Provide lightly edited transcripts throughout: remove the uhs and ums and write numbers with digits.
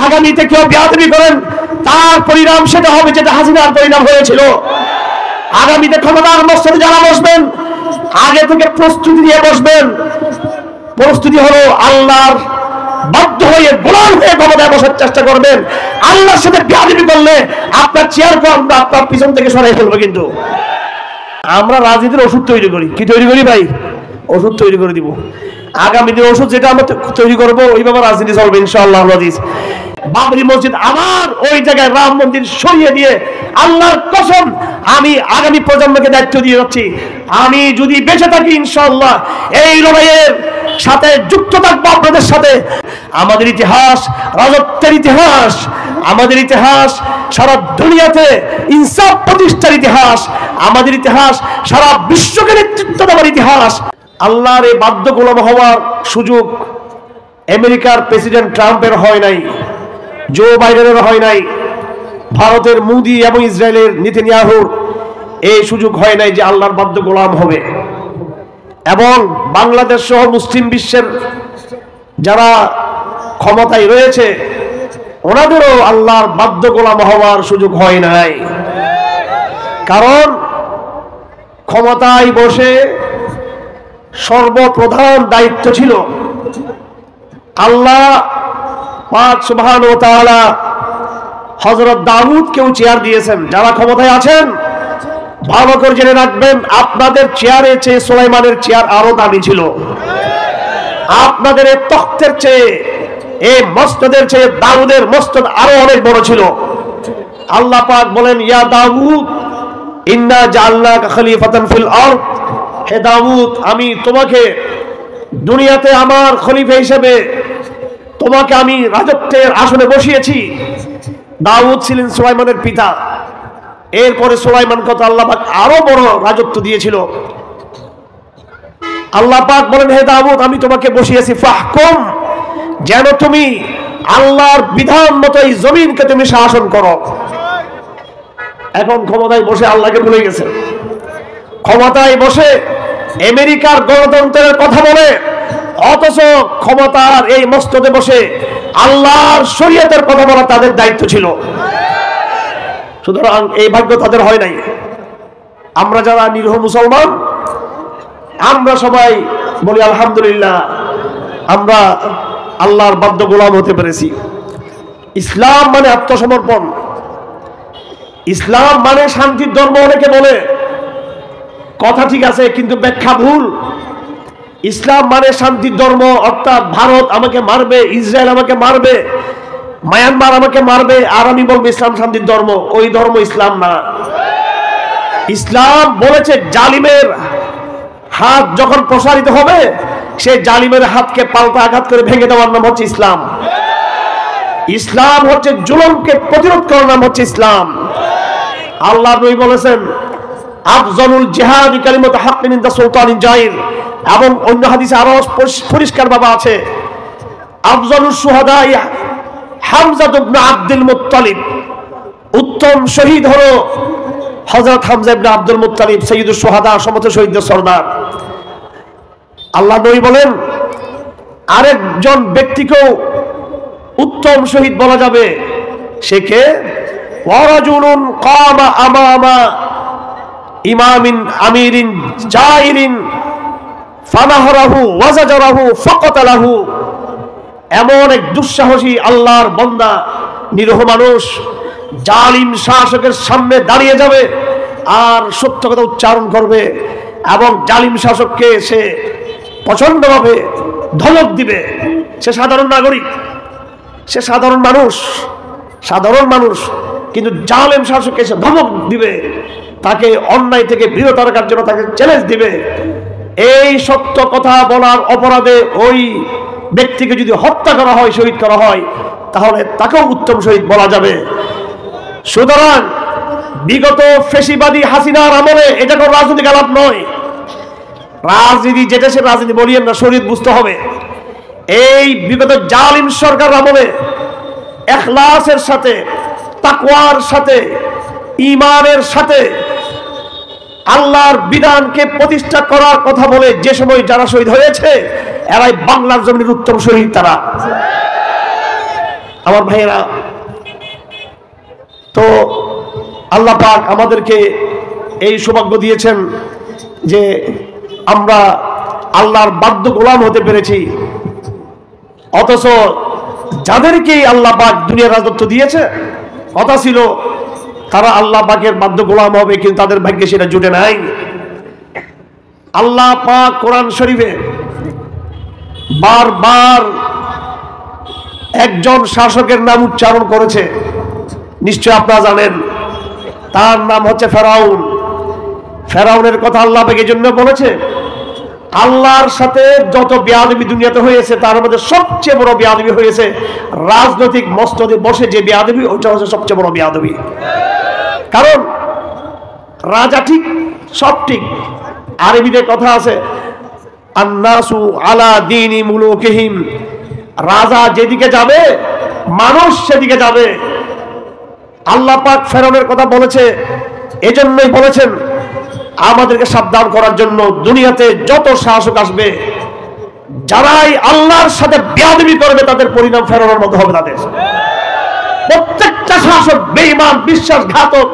আগামীতে কেউ বেয়াদবি করেন, তার পরিণাম সেটা হবে যেটা হাসিনার পরিণাম হয়েছিল। আগামীতে ক্ষমতার মস্তদে যারা বসবেন, আগে থেকে প্রস্তুতি নিয়ে বসবেন। প্রস্তুতি হলো আল্লাহর বাধ্য হয়ে গোলাম হয়ে ক্ষমতায় বসার চেষ্টা করবেন। আল্লাহর সাথে বেয়াদবি করলে আপনার চেয়ারকে আমরা আপনার পিছন থেকে সরাই ফেলবো। কিন্তু আমরা রাজনীতির ওষুধ তৈরি করি। কি তৈরি করি ভাই? ওষুধ তৈরি করে দিব। আগামী দিনের ওষুধ যেটা আমরা তৈরি করবো ওইভাবে রাজনীতি চলবে ইনশাআল্লাহ আজিজ। বাবরি মসজিদ আবার ওই জায়গায় রাম মন্দির সরিয়ে দিয়ে আল্লাহর কসম আমি আগামী প্রজন্মকে দায়িত্ব দিয়ে যাচ্ছি, আমি যদি বেঁচে থাকি ইনশাআল্লাহ এই লড়াইয়ের সাথে যুক্ত থাকবো আপনাদের সাথে। আমাদের ইতিহাস রাজত্বের ইতিহাস, আমাদের ইতিহাস সারা দুনিয়াতে ইনসাফ প্রতিষ্ঠার ইতিহাস, আমাদের ইতিহাস সারা বিশ্বকে নেতৃত্ব দেওয়ার ইতিহাস। আল্লাহর এই বাধ্য গোলাম হওয়ার সুযোগ আমেরিকার প্রেসিডেন্ট ট্রাম্পের হয় নাই, জো বাইডেনের হয় নাই, ভারতের মোদি এবং ইসরায়েলের নেতানিয়াহুর এই সুযোগ হয় নাই যে আল্লাহর বাধ্য গোলাম হবে। এবং বাংলাদেশ সহ মুসলিম বিশ্বের যারা ক্ষমতায় রয়েছে ওনাদেরও আল্লাহর বাধ্য গোলাম হওয়ার সুযোগ হয় নাই। কারণ ক্ষমতায় বসে সর্বপ্রধান দায়িত্ব ছিল আল্লাহ পাক সুবহানাহু ওয়া তাআলা হযরত দাউদকেও চেয়ার দিয়েছেন। যারা ক্ষমতায় আছেন ভালো করে জেনে রাখবেন, আপনাদের চেয়ারে চেয়ে সুলাইমানের চেয়ার আরো দামি ছিল। আপনাদের এই তখ্তের চেয়ে, এই মসনদের চেয়ে দাউদের মসনদ আরো অনেক বড় ছিল। আল্লাহ পাক বলেন, ইয়া দাউদ ইন্না জাআলনাকা খলিফাতান ফিল আরদ, হে দাউদ আমি তোমাকে দুনিয়াতে আমার খলিফা হিসেবে তোমাকে আমি রাজত্বের আসনে বসিয়েছি। দাউদ ছিলেন সুলাইমানের পিতা। এরপরে সুলাইমান কত আল্লাহ পাক আরো বড় রাজত্ব দিয়েছিল। আল্লাহ পাক বলেন, হে দাউদ আমি তোমাকে বসিয়েছি ফাহকুম, যেন তুমি আল্লাহর বিধান মতো এই জমিনকে তুমি শাসন করো। এখন ক্ষমতায় বসে আল্লাহকে ভুলে গেছে, ক্ষমতায় বসে আমেরিকার গণতন্ত্রের কথা বলে, অথচ ক্ষমতার এই মস্তদে বসে আল্লাহর শরীয়তের কথা বলা তাদের দায়িত্ব ছিল। সুতরাং এই ভাগ্য তাদের হয় নাই। আমরা যারা নিরীহ মুসলমান আমরা সবাই বলি আলহামদুলিল্লাহ, আমরা আল্লাহর বাধ্য গোলাম হতে পেরেছি। ইসলাম মানে আত্মসমর্পণ, ইসলাম মানে শান্তির ধর্ম। অনেকে বলে কথা ঠিক আছে কিন্তু ব্যাখ্যা ভুল। ইসলাম মানে শান্তির ধর্ম, অর্থাৎ ভারত আমাকে মারবে, ইসরায়েল আমাকে মারবে, মায়ানমার আমাকে মারবে, আর আমি বলবো ইসলাম শান্তির ধর্ম। ওই ধর্ম ইসলাম না। ইসলাম বলেছে জালিমের হাত যখন প্রসারিত হবে সেই জালিমের হাতকে পাল্টা আঘাত করে ভেঙে দেওয়ার নাম হচ্ছে ইসলাম। ইসলাম হচ্ছে জুলুমকে প্রতিরোধ করার নাম হচ্ছে ইসলাম। আল্লাহ নবী বলেছেন আফজালুল জিহাদি কালিমাতু হাক্কিন ইনদা সুলতানিন জাইর, এবং অন্য হাদিসে আরো পরিষ্কার ভাবে আছে আফজালুশ শুহাদা হামজা ইবনে আব্দুল মুত্তালিব, উত্তম শহীদ হলো হযরত হামজা ইবনে আব্দুল মুত্তালিব, সাইয়্যিদুশ শুহাদা, সমস্ত শহীদদের সরদার। আল্লাহ নবী বলেন আরেকজন ব্যক্তিকেও উত্তম শহীদ বলা যাবে, সে কে? ওয়ারাজুলুন কামা আমামা ইমামিন আমিরিন জাইরিন ফানাহরাহু ওয়াজাজারাহু ফাকাতালাহু, এমন এক দুঃসাহসী আল্লাহর বান্দা নিরীহ মানুষ জালিম শাসকের সামনে দাঁড়িয়ে যাবে আর সত্য কথা উচ্চারণ করবে এবং জালিম শাসককে সে প্রচন্ডভাবে ধমক দিবে। সে সাধারণ নাগরিক, সে সাধারণ মানুষ, কিন্তু জালিম শাসককে সে ধমক দিবে, তাকে অন্যায় থেকে বিরত রাখার জন্য তাকে চ্যালেঞ্জ দিবে। এই সত্য কথা বলার অপরাধে ওই ব্যক্তিকে যদি হত্যা করা হয়, শহীদ করা হয়, তাহলে তাকেও উত্তম শহীদ বলা যাবে। সুতরাং বিগত ফেসিবাদী হাসিনার আমলে এটা কোনো রাজনৈতিক আলাপ নয়। রাজনীতি যেটা সে রাজনীতি বলিয়েন না, শরীয়ত বুঝতে হবে। এই বিগত জালিম সরকার আমলে ইখলাসের সাথে, তাকওয়ার সাথে, ঈমানের সাথে আল্লাহর বিধানকে প্রতিষ্ঠা করার কথা বলে যে সময় যারা শহীদ হয়েছে এরাই বাংলার জমিনের উত্তম শহীদ। তারা আমার ভাইয়েরা, তো আল্লাহ পাক আমাদেরকে এই সৌভাগ্য দিয়েছেন যে আমরা আল্লাহর বাধ্য গোলাম হতে পেরেছি। অথচ যাদেরকে আল্লাহ পাক দুনিয়ার রাজত্ব দিয়েছে, কথা ছিল তারা আল্লাহ পাকের বাধ্য গোলাম হবে, কিন্তু তাদের ভাগ্যে সেটা জুটে নাই। আল্লাহ পাক কোরআন শরীফে বারবার একজন শাসকের নাম উচ্চারণ করেছে, নিশ্চয় আপনারা জানেন, তার নাম হচ্ছে ফেরাউন। ফেরাউনের কথা আল্লাহ পাক এই জন্য বলেছে, আল্লাহর সাথে যত বেয়াদবি দুনিয়াতে হয়েছে তার মধ্যে সবচেয়ে বড় বেয়াদবি হয়েছে রাজনৈতিক মসনদে বসে যে বেয়াদবি, ওইটা হচ্ছে সবচেয়ে বড় বেয়াদবি। কারণ রাজা ঠিক, সব ঠিক। আরবিতে কথা আছে, আন্নাসু আলা দীনি মুলুকিহিম, রাজা যেদিকে যাবে মানুষ সেদিকে যাবে। আল্লাহ পাক ফেরাউনের কথা বলেছে, এজন্যই বলেছেন আমাদেরকে সাবধান করার জন্য, দুনিয়াতে যত শাসক আসবে যারাই আল্লাহর সাথে বেয়াদবি করবে তাদের পরিণাম ফেরাউনের মতো হবে। তাদের প্রত্যেকটা শাসক বেঈমান, বিশ্বাসঘাতক,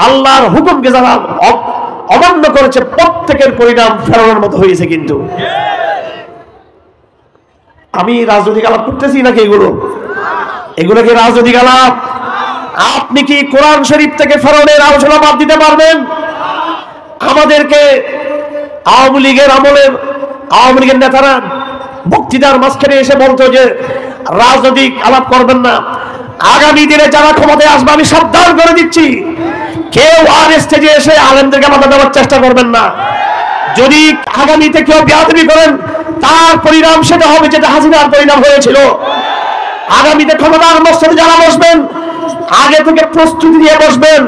আল্লাহর হুকুমকে যারা অমান্য করেছে প্রত্যেকের পরিণাম ফেরাউনের মতো হয়েছে। কিন্তু আমি রাজনৈতিক আলাপ করতেছি নাকি? এগুলো কি রাজনৈতিক আলাপ? আপনি কি কোরআন শরীফ থেকে ফেরাউনের আলোচনা বাদ দিতে পারবেন? আমাদেরকে আওয়ামী লীগের আমলে আওয়ামী লীগের নেতারা বক্তৃতার মাঝখানে এসে বলতো যে রাজনৈতিক আলাপ করবেন না। আগামী দিনে যারা ক্ষমতায় আসবে আমি সাবধান করে দিচ্ছি, কেউ আর স্টেজে এসে আলেমদেরকে মাথা দেওয়ার চেষ্টা করবেন না। যদি আগামীতে কেউ বেয়াদবি করেন তার পরিণাম সেটা হবে যেটা হাসিনার পরিণাম হয়েছিল। আগামীতে ক্ষমতার মসনদে যারা বসবেন আগে থেকে প্রস্তুতি নিয়ে বসবেন।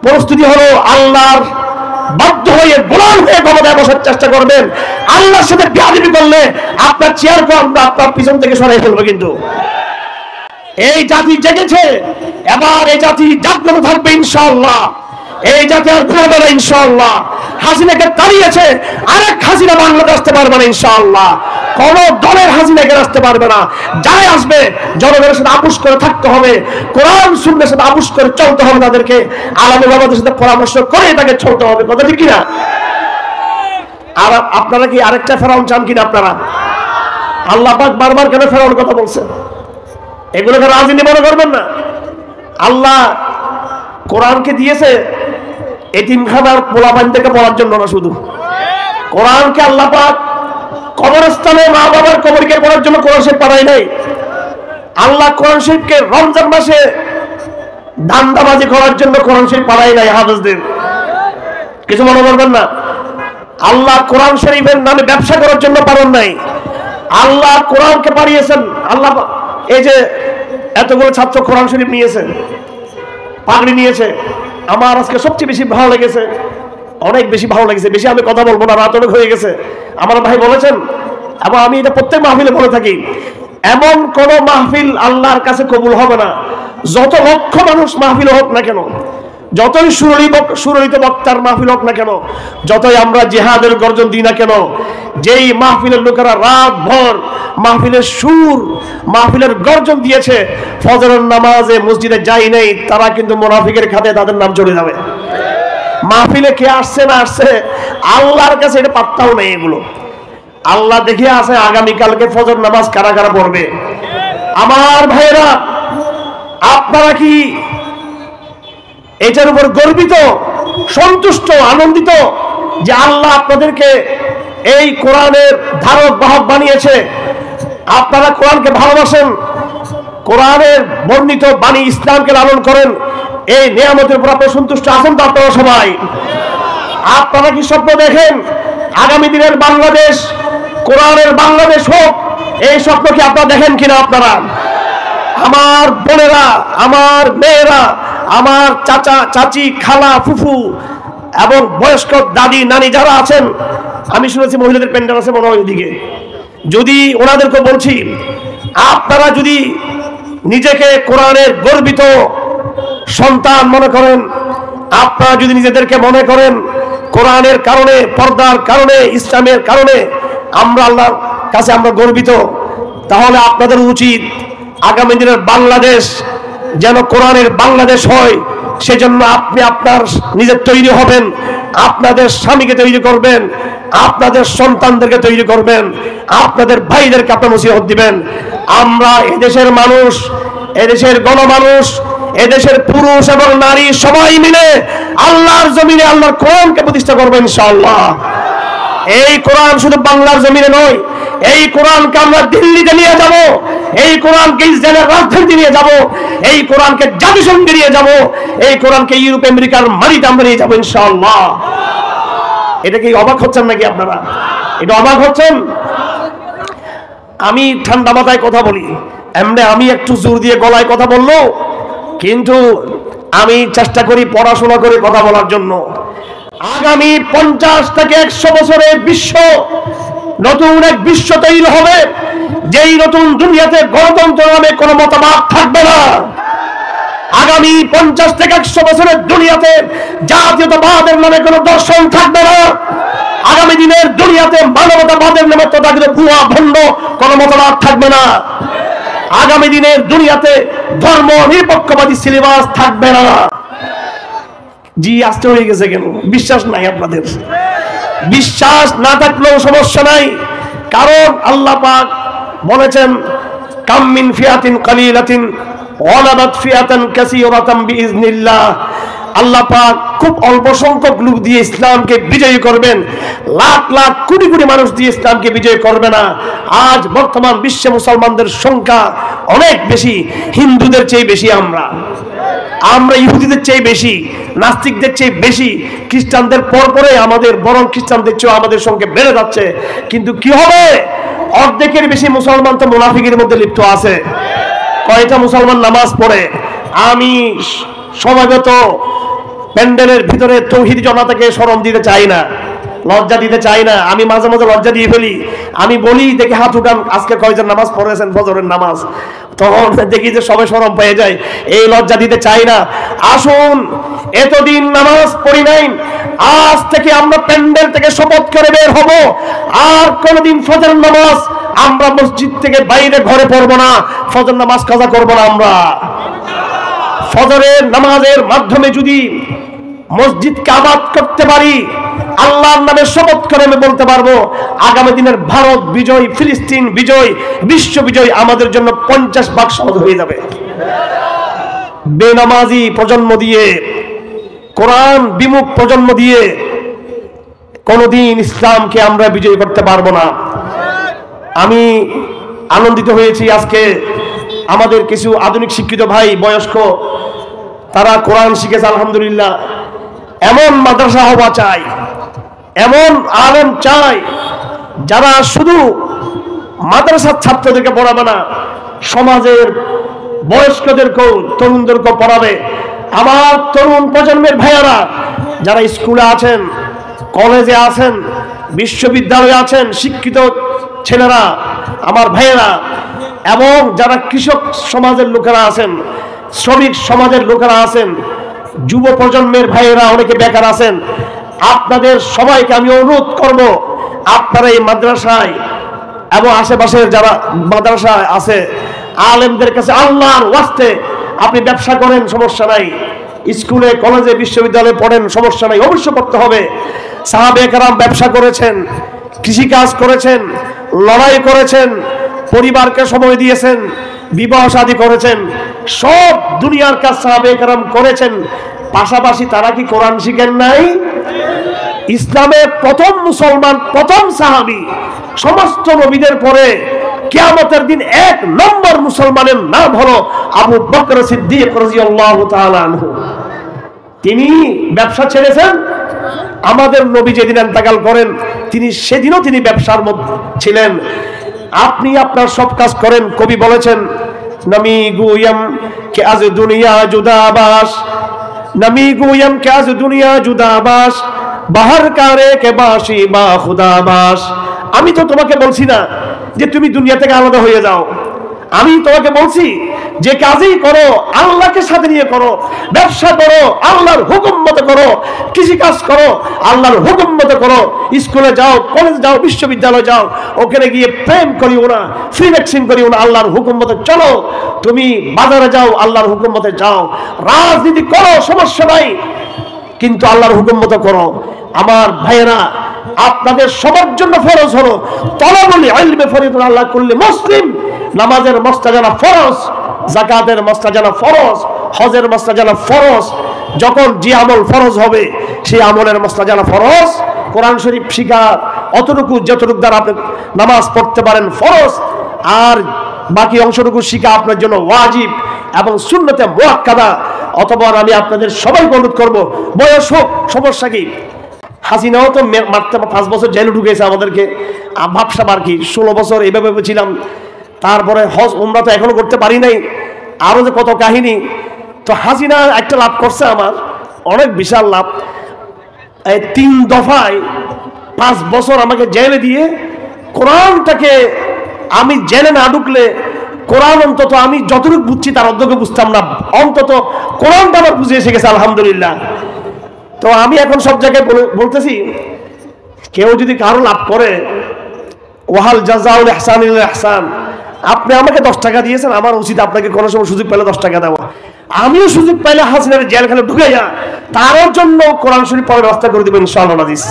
প্রস্তুতি হলো আল্লাহর বাধ্য হয়ে গোলাম হয়ে ক্ষমতায় বসার চেষ্টা করবেন। আল্লাহর সাথে বেয়াদবি করলে আপনার চেয়ার কো আমরা আপনার পিছন থেকে সরাই ফেলবো। কিন্তু এই জাতি জেগেছে, এবার এই জাতি জাগ্রত থাকবে ইনশাআল্লাহ। এই জাতি আর ঘুমাবে না ইনশাআল্লাহ। হাসিনাকে তাড়িয়েছে, আরেক হাসিনা বাংলাদেশে আসতে পারবে না ইনশাআল্লাহ। কোন দলের হাসিনাকে আসতে পারবে না। যাই আসবে জনগণের সাথে আপোষ করে থাকতে হবে, কোরআন সুন্নাহর সাথে আপোষ করে চলতে হবে। তাদেরকে আলেম ওলামাদের সাথে পরামর্শ করে তাকে চলতে হবে। কথা ঠিক কিনা? আর আপনারা কি আরেকটা ফেরাউন চান কিনা? আপনারা আল্লাহ পাক বারবার কেন ফেরাউন কথা বলছেন? এগুলোকে রাজনীতি মনে করবেন না। আল্লাহ কোরআনকে দিয়েছে এতিমখানার পোলাপান থেকে পড়ার জন্য না, শুধু কোরআনকে আল্লাহ পাক কবরস্থানে মা বাবার কবরকে পড়ার জন্য কোরআন শরীফ পড়াই নাই। আল্লাহ কোরআন শরীফকে রমজান মাসে ধান্দাবাজি করার জন্য কোরআন শরীফ পড়াই নাই হাফেজদের। কিছু মনে করবেন না। আল্লাহ কোরআন শরীফের নামে ব্যবসা করার জন্য পারেন নাই। আল্লাহ কোরআনকে পাঠিয়েছেন। আল্লাহ এই যে এতগুলো ছাত্র কোরআন শরীফ নিয়েছে, পাগড়ি নিয়েছে, আমার আজকে সবচেয়ে বেশি ভালো লেগেছে, অনেক বেশি ভালো লেগেছে। বেশি আমি কথা বলবো না, রাত অনেক হয়ে গেছে। আমার ভাই বলেছেন, এবং আমি এটা প্রত্যেক মাহফিলে বলে থাকি, এমন কোন মাহফিল আল্লাহর কাছে কবুল হবে না, যত লক্ষ মানুষ মাহফিল হোক না কেন, যতই সুরলিত বক্তার মাহফিল হোক না কেন, যতই আমরা জিহাদের গর্জন দিই না কেন, যেই মাহফিলের লোকেরা রাত ভর মাহফিলের সুর, মাহফিলের গর্জন দিয়েছে, ফজরের নামাজে মসজিদে যাই নাই, তারা কিন্তু মুনাফিকের খাতে তাদের নাম চলে যাবে। মাহফিলে কে আসছে না আসছে আল্লাহর কাছে এটা পাত্তাও নেই। এগুলো আল্লাহ দেখিয়ে আছে আগামীকালকে ফজর নামাজ কারা কারা পড়বে। আমার ভাইয়েরা, আপনারা কি এটার উপর গর্বিত, সন্তুষ্ট, আনন্দিত যে আল্লাহ আপনাদেরকে এই কোরআনের ধারক বাহক বানিয়েছে? আপনারা কোরআনকে ভালোবাসেন, কোরআনের বর্ণিত বাণী ইসলামকে লালন করেন, এই নিয়ামতের উপর আপনারা সন্তুষ্ট আছেন তো? আপনারা সবাই আপনারা কি স্বপ্ন দেখেন আগামী দিনের বাংলাদেশ কোরআনের বাংলাদেশ হোক? এই স্বপ্ন কি আপনারা দেখেন কিনা? আপনারা, আমার বোনেরা, আমার মেয়েরা, আমার চাচা চাচি, খালা ফুফু এবং বয়স্ক দাদি নানি যারা আছেন, আমি শুনেছি মহিলাদের প্যান্ডেল আছে মনে হয় ওইদিকে, যদি ওনাদেরকে বলছি, আপনারা যদি নিজেকে কোরআনের গর্বিত সন্তান মনে করেন, আপনারা যদি নিজেদেরকে মনে করেন কোরআনের কারণে, পর্দার কারণে, ইসলামের কারণে আমরা আল্লাহর কাছে আমরা গর্বিত, তাহলে আপনাদের উচিত আগামী দিনের বাংলাদেশ যেন কোরআনের বাংলাদেশ হয়, সেজন্য আপনি আপনার নিজের তৈরি হবেন, আপনাদের স্বামীকে তৈরি করবেন, আপনাদের সন্তানদেরকে তৈরি করবেন, আপনাদের ভাইদেরকে আপনার নসিহত দিবেন। আমরা এদেশের মানুষ, এদেশের গণমানুষ, এদেশের পুরুষ এবং নারী সবাই মিলে আল্লাহর জমিনে আল্লাহর কোরআনকে প্রতিষ্ঠা করবো ইনশাআল্লাহ। এই কোরআন শুধু বাংলার জমিনে নয়, এই কোরআনকে আমরা দিল্লিতে নিয়ে যাব, এই কোরআনকে ইসরায়েলের রাজধানীতে নিয়ে যাব, এই কোরআনকে জাতিসংঘে নিয়ে যাব, এই কোরআনকে ইউরোপ আমেরিকার মাটিতে আমরা নিয়ে যাবো ইনশাআল্লাহ। এটা কি অবাক হচ্ছেন নাকি আপনারা? এটা অবাক হচ্ছেন? আমি ঠান্ডা মাথায় কথা বলি, এমনি আমি একটু জোর দিয়ে গলায় কথা বললো, কিন্তু আমি চেষ্টা করি পড়াশোনা করে কথা বলার জন্য। আগামী 50 থেকে 100 বছরে বিশ্ব নতুন এক বিশ্ব তৈরি হবে, যেই নতুন দুনিয়াতে গণতন্ত্র নামে কোনো মতবাদ থাকবে না। আগামী 50 থেকে 100 বছরের দুনিয়াতে জাতীয়তাবাদের নামে কোনো দর্শন থাকবে না। আগামী দিনের দুনিয়াতে মানবতাবাদের নামে তথাকথিত ভুয়া ভণ্ড কোনো মতবাদ থাকবে না। আগামী দিনের দুনিয়াতে ধর্ম নিরপেক্ষবাদী সিলেবাস থাকবে না। জি আসতে হয়ে গেছে কেন? বিশ্বাস নাই আপনাদের? বিশ্বাস না থাকলেও সমস্যা নাই, কারণ আল্লাহ পাক বলেছেন কাম মিন ফিয়াতিন কালিলাতিন ওয়ালাবাত ফিয়াতান কাসীরাতান বিইজনিল্লাহ। আল্লাহ পাক খুব অল্প সংখ্যক লোক দিয়ে ইসলামকে বিজয়ী করবেন, লাখ লাখ কোটি কোটি মানুষ দিয়ে ইসলামকে বিজয়ী করবে না। আজ বর্তমান বিশ্বে মুসলমানদের সংখ্যা অনেক বেশি, হিন্দুদের চেয়ে বেশি, আমরা ইহুদিদের চেয়ে বেশি, নাস্তিকদের চেয়ে বেশি, খ্রিস্টানদের পরে আমাদের, বরং খ্রিস্টানদের চেয়ে আমাদের সংখ্যা বেড়ে যাচ্ছে। কিন্তু কি হবে? অর্ধেকের বেশি মুসলমান তো মুনাফিকের মধ্যে লিপ্ত আছে। কয়টা মুসলমান নামাজ পড়ে? আমি সমবেত প্যান্ডেলের ভিতরে তৌহিদ জনতাকে শরম দিতে চাই না, লজ্জা দিতে চাই না। আমি মাঝে মাঝে লজ্জা দিয়ে ফেলি, আমি বলি দেখি হাত উঠান আজকে কয়জন নামাজ পড়েছেন ফজরের নামাজ, তখন দেখি যে সবাই শরম পেয়ে যায়। এই লজ্জা দিতে চাই না। আসুন, এতদিন নামাজ পড়ি নাই, আজ থেকে আমরা প্যান্ডেল থেকে শপথ করে বের হব, আর কোনদিন ফজর নামাজ আমরা মসজিদ থেকে বাইরে ঘরে পড়বো না, ফজর নামাজ কাজা করবো না। আমরা ফজরের নামাজের মাধ্যমে যদি মসজিদকে আবাদ করতে পারি, আল্লাহর নামে শপথ করে আমি বলতে পারবো আগামী দিনের ভারত বিজয়, ফিলিস্তিন বিজয়, বিশ্ব বিজয় আমাদের জন্য 50 ভাগ সহজ হয়ে যাবে। বেনামাজি প্রজন্ম দিয়ে, কোরআন বিমুখ প্রজন্ম দিয়ে কোনদিন ইসলামকে আমরা বিজয় করতে পারবো না। আমি আনন্দিত হয়েছি আজকে আমাদের কিছু আধুনিক শিক্ষিত ভাই, বয়স্ক, তারা কোরআন শিখেছে আলহামদুলিল্লাহ। এমন মাদ্রাসা হওয়া চাই, এমন আলেম চাই যারা শুধু মাদ্রাসার ছাত্রদেরকে পড়াবে না, সমাজের বয়স্কদেরকেও, তরুণদেরকেও পড়াবে। আমার তরুণ প্রজন্মের ভাইয়ারা যারা স্কুলে আছেন, কলেজে আছেন, বিশ্ববিদ্যালয়ে আছেন, শিক্ষিত ছেলেরা, আমার ভাইয়েরা, এবং যারা কৃষক সমাজের লোকেরা আছেন, শ্রমিক সমাজের লোকেরা আছেন, যুব প্রজন্মের ভাইয়েরা অনেকে বেকার আছেন, আপনাদের সবাইকে আমি অনুরোধ করব, আপনারা এই মাদ্রাসায় এবং আশেপাশের যারা মাদ্রাসা আছে আলেমদের কাছে আল্লাহর ওয়াস্তে আপনি ব্যবসা করেন, সমস্যা নাই। স্কুলে কলেজে বিশ্ববিদ্যালয়ে পড়েন, সমস্যা নাই, অবশ্যই পড়তে হবে। সাহাবে কেরাম ব্যবসা করেছেন, কৃষিকাজ করেছেন, লড়াই করেছেন, পরিবারকে সময় দিয়েছেন, বিবাহ শাদী করেছেন, সব দুনিয়ার কাজ সাহাবে কেরাম করেছেন। পাশাপাশি তারা কি কোরআন শিখেন নাই? ইসলামের প্রথম মুসলমান, প্রথম সাহাবী, সমস্ত নবীদের পরে কিয়ামতের দিন 1 নম্বর মুসলমানের নাম হলো আবু বকর সিদ্দিক রাদিয়াল্লাহু তাআলা আনহু। তিনি ব্যবসা ছেড়েছেন। আমাদের নবী যেদিন ইন্তেকাল করেন, তিনি সেদিনও তিনি ব্যবসার মধ্যে ছিলেন। আপনি আপনার সব কাজ করেন। কবি বলেছেন, নমি গুয়ম কে আজ দুনিয়া জুদাবাস, নমি গুয়ম কে আজ দুনিয়া জুদাবাস, বাহার কারে কে বাসি বা খুদাবাস। আমি তো তোমাকে বলছি না যে তুমি দুনিয়া থেকে আলাদা হয়ে যাও, আমি তোমাকে বলছি যে কাজই করো আল্লাহকে সাথে নিয়ে করো, ব্যবসা করো আল্লাহর হুকুম মতো করো, কৃষি কাজ করো আল্লাহর হুকুম মতো করো, স্কুলে যাও, কলেজ যাও, বিশ্ববিদ্যালয়ে যাও, ওখানে গিয়ে প্রেম করিও না, ফ্রি ভ্যাকসিন করিও না, আল্লাহর হুকুম মতো চলো। তুমি বাজারে যাও আল্লাহর হুকুম মতো যাও, রাজনীতি করো সমস্যা নাই, কিন্তু আল্লাহর হুকুম মতো করো। আমার ভাইয়েরা, আপনাদের সবার জন্য ফরজ হলো তলাবুল ইলমে ফরিদুল আল্লাহ কুল্লি মুসলিম, নামাজের মস্তাজানা ফরজ, যাকাতের মস্তাজানা ফরজ, হজের মস্তাজানা ফরজ। যখন যে আমল ফরজ হবে সেই আমলের মস্তাজানা ফরজ। কোরআন শরীফ শিখা অতটুকু যতটুকু দ্বারা আপনি নামাজ পড়তে পারেন ফরজ, আর বাকি অংশটুকু শিখা আপনার জন্য ওয়াজিব এবং সুন্নতে মুআক্কাদা। অথবা আমি আপনাদের সবাইকে অনুরোধ করবো, বয়স হোক সমস্যা কি, হাসিনাও তো মারতে 5 বছর জেলে ঢুকেছে আমাদেরকে, ভাবসাব আর কি 16 বছর এইভাবে ছিলাম। তারপরে হজ উমরা তো এখনো করতে পারি নাই, আরো যে কত কাহিনী। তো হাসিনা একটা লাভ করছে আমার, অনেক বিশাল লাভ। এই 3 দফায় 5 বছর আমাকে জেলে দিয়ে কোরআনটাকে, আমি জেলে না ঢুকলে কোরআন অন্তত আমি যতটুকু বুঝছি তার অর্ধেক বুঝতাম না, অন্তত কোরআনটা আমার বুঝে এসে গেছে আলহামদুলিল্লাহ। তো আমি এখন সব জায়গায় বলতেছি, কেউ যদি কারো লাভ করে, ওয়াহাল জাযাউল ইহসান ইল্লা ইহসান, আপনি আমাকে 10 টাকা দিয়েছেন, আমার উচিত আপনাকে কোনো সময় সুযোগ পেলে 10 টাকা দেওয়া। আমিও সুযোগ পাইলে হাসিনার জেলখানে ঢুকাইয়া তার জন্য কোরআন শরীফ পড়ার ব্যবস্থা করে দেবেন ইনশাআল্লাহ আজিজ।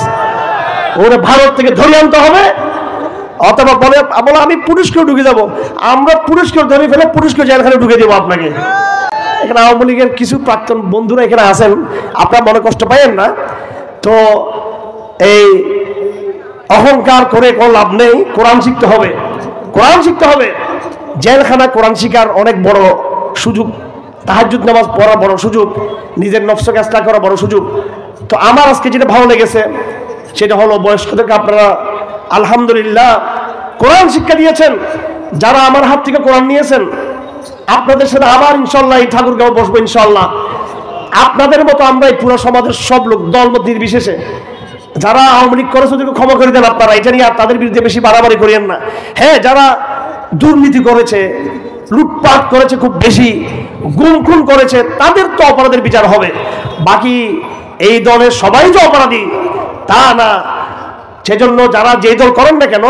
ওরে ভারত থেকে ধরে আনতে হবে, অথবা বলে আমি পুরুষকেও ঢুকে যাব, আমরা পুরুষকেও ধরে ফেলে পুরুষকে জেলখানে ঢুকে দেবো আপনাকে। এখানে আওয়ামী লীগের কিছু প্রাক্তন বন্ধুরা এখানে আছেন, আপনারা মনে কষ্ট পাইয়েন না। তো এই অহংকার করে কোনো লাভ নেই, কোরআন শিখতে হবে, কোরআন শিখতে হবে। জেলখানা কোরআন শিখার অনেক বড় সুযোগ, তাহাজ্জুদ নামাজ পড়া বড় সুযোগ, নিজের নফসকে ইসলাহ করা বড় সুযোগ। তো আমার আজকে যেটা ভালো লেগেছে সেটা হলো বয়স্কদেরকে আপনারা আলহামদুলিল্লাহ কোরআন শিক্ষা দিয়েছেন। যারা আমার হাত থেকে কোরআন নিয়েছেন, আপনাদের সাথে আবার ইনশাল্লাহ এই ঠাকুরগাঁও বসবো ইনশাল্লাহ। আপনাদের মতো আমরা এই পুরো সমাজের সব লোক, দলমত নির্বিশেষে, যারা আওয়ামী লীগ করেছে ওদেরকে ক্ষমা করে দেন আপনারা, এটা নিয়ে তাদের বিরুদ্ধে বেশি বাড়াবাড়ি করিয়েন না। হ্যাঁ, যারা দুর্নীতি করেছে, লুটপাট করেছে, খুব বেশি গুম খুন করেছে, তাদের তো অপরাধের বিচার হবে। বাকি এই দলের সবাই যে অপরাধী তা না। সেজন্য যারা যে দল করেন না কেন,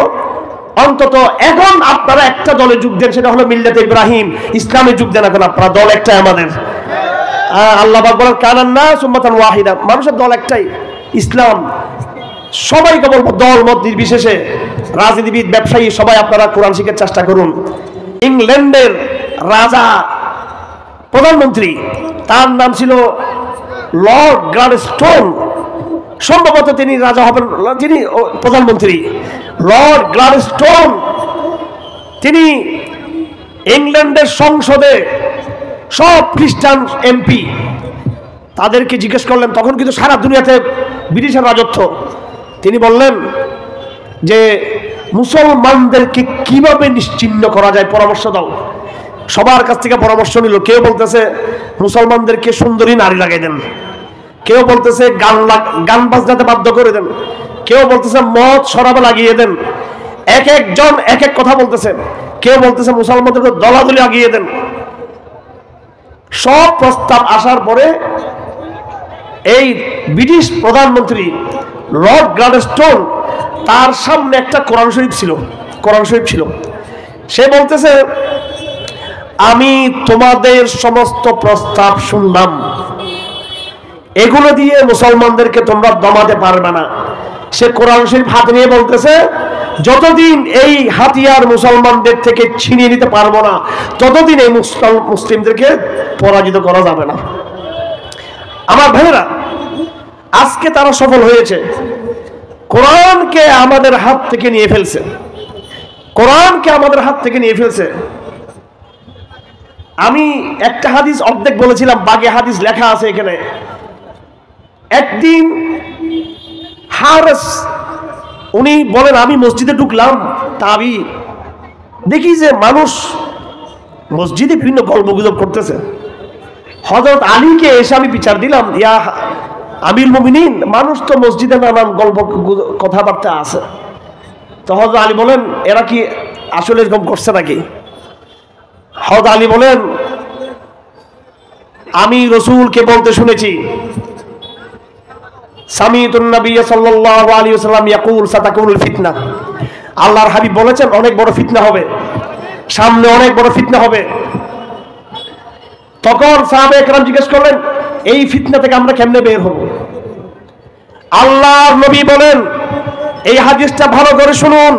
অন্তত এখন আপনারা একটা দলে যোগ দেন, সেটা হলো মিল্লাতে ইব্রাহিম, ইসলামে যোগ দেন। এখন আপনারা দল একটাই আমাদের, আল্লাহ পাক বলেন কানান নাস উম্মাতান ওয়াহিদা, মানুষের দল একটাই ইসলাম। সবাইকে বলবো দল মত নির্বিশেষে, রাজনীতিবিদ, ব্যবসায়ী, সবাই আপনারা কোরআন শিখার চেষ্টা করুন। ইংল্যান্ডের রাজা প্রধানমন্ত্রী, তার নাম ছিল লর্ড গ্লাডস্টোন, সম্ভবত তিনি রাজা হবেন, যিনি প্রধানমন্ত্রী লর্ড গ্লাডস্টোন। তিনি ইংল্যান্ডের সংসদে সব খ্রিস্টান এমপি, তাদেরকে জিজ্ঞেস করলেন, তখন কিন্তু সারা দুনিয়াতে ব্রিটিশের রাজত্ব। তিনি বললেন যে মুসলমানদেরকে কিভাবে নিশ্চিহ্ন করা যায়, পরামর্শ দাও। সবার কাছ থেকে পরামর্শ নিল। কেউ বলতেছে মুসলমানদেরকে সুন্দরী নারী লাগাই দেন, কেউ বলতেছে গান বাজনাতে বাধ্য করে দেন, কেউ বলতেছে মদ শরাবে লাগিয়ে দেন। এক একজন এক এক কথা বলতেছে। কেউ বলতেছে মুসলমানদেরকে দলাদলি লাগিয়ে দেন। সব প্রস্তাব আসার পরে এই ব্রিটিশ প্রধানমন্ত্রী লর্ড গ্লাডস্টোন, তার সামনে একটা কোরআন শরীফ ছিল। সে বলতেছে, আমি তোমাদের সমস্ত প্রস্তাব শুনলাম, এগুলো দিয়ে মুসলমানদেরকে তোমরা দমাতে পারবে না। সে কোরআন শরীফ হাতে নিয়ে বলতেছে, যতদিন এই হাতিয়ার মুসলমানদের থেকে ছিনিয়ে নিতে পারবো না, ততদিন এই মুসলিমদেরকে পরাজিত করা যাবে না। আমার ভাইরা, আজকে তারা সফল হয়েছে। কোরআনকে আমাদের হাত থেকে নিয়ে ফেলছে, কোরআনকে আমাদের হাত থেকে নিয়ে ফেলছে। আমি একটা হাদিস অর্ধেক বলেছিলাম, বাকি হাদিস লেখা আছে এখানে। একদিন হারেস উনি বলেন, আমি মসজিদে ঢুকলাম, তাবি দেখি যে মানুষ মসজিদে বিভিন্ন গল্পগুজব করতেছে। হযরত আলীকে এসে আমি বিচার দিলাম, ইয়া আমিরুল মুমিনিন, মানুষ তো মসজিদে নানান গল্প কথাবার্তা আছে। তো হযরত আলী বলেন, এরা কি আসলে এরকম করছে নাকি? হযরত আলী বলেন, আমি রাসূলকে বলতে শুনেছি, সামিতুন নবী সাল্লাল্লাহু আলাইহি ওয়াসাল্লাম ইয়াকুল সাতাকুনুল ফিতনা, আল্লাহর হাবিব বলেছেন অনেক বড় ফিতনা হবে, সামনে অনেক বড় ফিতনা হবে। তখন সাহাবায়ে কেরাম জিজ্ঞেস করলেন, এই ফিতনা থেকে আমরা কেমনে বের হব? আল্লাহর নবী বলেন, এই হাদিসটা ভালো করে শুনুন,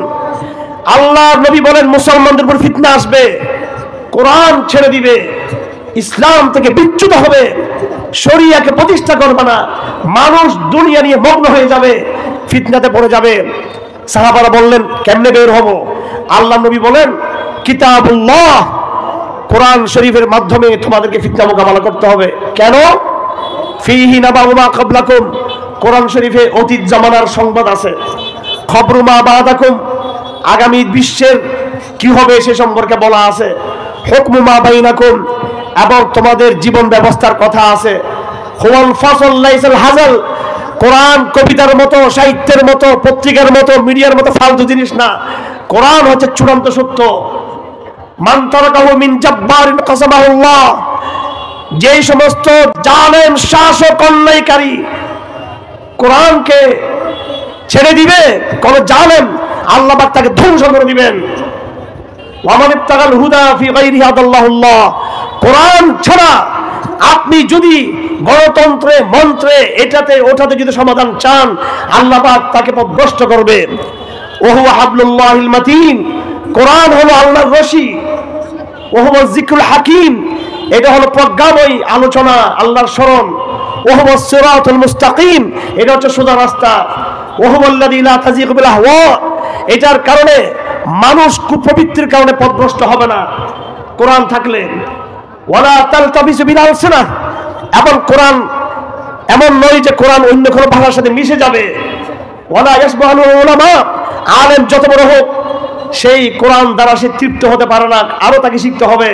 আল্লাহর নবী বলেন মুসলমানদের উপর ফিতনা আসবে, কোরআন ছেড়ে দিবে, ইসলাম থেকে বিচ্যুত হবে, শরিয়াকে প্রতিষ্ঠা করবে না, মানুষ দুনিয়া নিয়ে মগ্ন হয়ে যাবে, ফিতনাতে পড়ে যাবে। সাহাবারা বললেন কেমনে বের হব? আল্লাহ নবী বলেন কিতাবুল্লাহ, কোরআন শরীফের মাধ্যমে তোমাদেরকে ফিতনা মোকাবেলা করতে হবে। কেন? ফিহি নাবাউ মা ক্বাবলাকুম, কোরআন শরীফে অতীত জামানার সংবাদ আছে, খবরু মা বাদাকুম, আগামী বিশ্বের কি হবে সে সম্পর্কে বলা আছে, হুকমু মা বাইনাকুম, এবং তোমাদের জীবন ব্যবস্থার কথা আছে। হুয়াল ফাসল লাইসাল হাজাল, কোরআন কবিতার মতো, সাহিত্যের মতো, পত্রিকার মতো, মিডিয়ার মতো ফালতু জিনিস না, কোরআন হচ্ছে চূড়ান্ত সত্য। মান তারাকাহু মিন জাব্বারিন কাসামাহুল্লাহ, যে সমস্ত জালেম শাসক অন্যায়কারী কোরআনকে ছেড়ে দিবে, কোন জালেম আল্লাহ পাক তাকে ধ্বংস করে দিবেন। ওয়ামান ইবতাগাল হুদা ফি গায়রি হাদাল্লাহুল্লাহ, কোরআন ছাড়া আপনি যদি গণতন্ত্রে মন্ত্রে এটাতে ওটাতে যদি সমাধান চান, আল্লাহ পাক তাকে পথভ্রষ্ট করবে। ওহুয়া হাবলুল্লাহিল মাতিন, কোরআন হলো আল্লাহর রশি। ওহুয়া যিকরুল হাকিম, এটা হলো প্রজ্ঞাময় আলোচনা, আল্লাহর স্মরণ। ওহুয়া সিরাতুল মুস্তাকিম, এটা হচ্ছে সোজা রাস্তা। ওহুয়াল্লাযী লা তাযীগু বিল আহওয়া, এটার কারণে মানুষ কুপ্রবৃত্তির কারণে পথভ্রষ্ট হবে না কোরআন থাকলে। ওয়ালা তালতাবিসু বিল আলসিনা, এবং কোরআন এমন নয় যে কোরআন অন্য কোনো ভাষার সাথে মিশে যাবে। ওয়ালা ইয়াসবাহুল উলামা, আলেম যত বড় হোক সেই কোরআন দ্বারা সে তৃপ্ত হতে পারে না, আরো তাকে শিখতে হবে।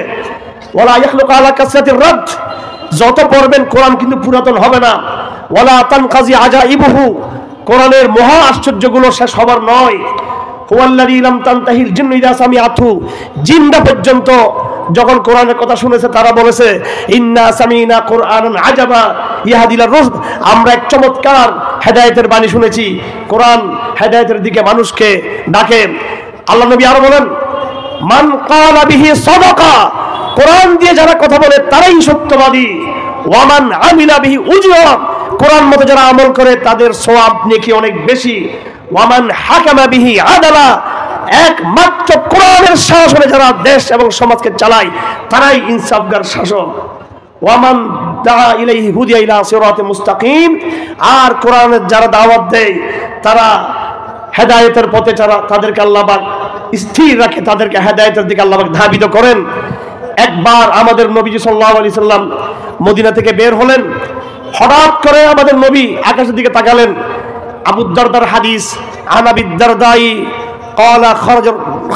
ওয়ালা ইয়াখলুকু আলা কাসরাতির রাদ, যত পড়বেন কোরআন কিন্তু পুরাতন হবে না। ওয়ালা তানকাজি আজাইবুহু, কোরআনের মহা আশ্চর্যগুলো শেষ হবার নয়। হুয়াল্লাযী লাম তানতাহিল জিন্নু ইযা সামিআতহু, জিনরা পর্যন্ত যখন কোরআনের কথা শুনেছে তারা বলেছে ইন্না সামিনা কুরআনান আজাবা ইয়াহদি ইলা রুশদ, আমরা এক চমৎকার হেদায়েতের বাণী শুনেছি, কোরআন হেদায়েতের দিকে মানুষকে ডাকে। আল্লাহ নবী আরো বলেন মান ক্বালা বিহি সাদাকা, কোরআন দিয়ে যারা কথা বলে তারাই সত্যবাদী। ওয়ামান আমিলা বিহি উজরা, কোরআন মতো যারা আমল করে তাদের সওয়াব নেকি অনেক বেশি। ওয়ামান হাকামা বিহি আদালা, একমাত্র কোরআনের শাসনে যারা দেশ এবং সমাজকে চালায় তারাই ইনসাফগার শাসক। ওয়ামান দাআ ইলাইহি হুদিয়া ইলা সিরাতে মুস্তাকিম, আর কোরআনের যারা দাওয়াত দেয় তারা হেদায়েতের পথে যারা, তাদেরকে আল্লাহ পাক স্থির রাখে, তাদেরকে হেদায়েতের দিকে আল্লাহ পাক ধাবিত করেন। একবার আমাদের নবীজি সাল্লাল্লাহু আলাইহি সাল্লাম মদিনা থেকে বের হলেন, হঠাৎ করে আমাদের নবী আকাশের দিকে তাকালেন। আবু দারদার হাদিস, আন আবি দারদাই قال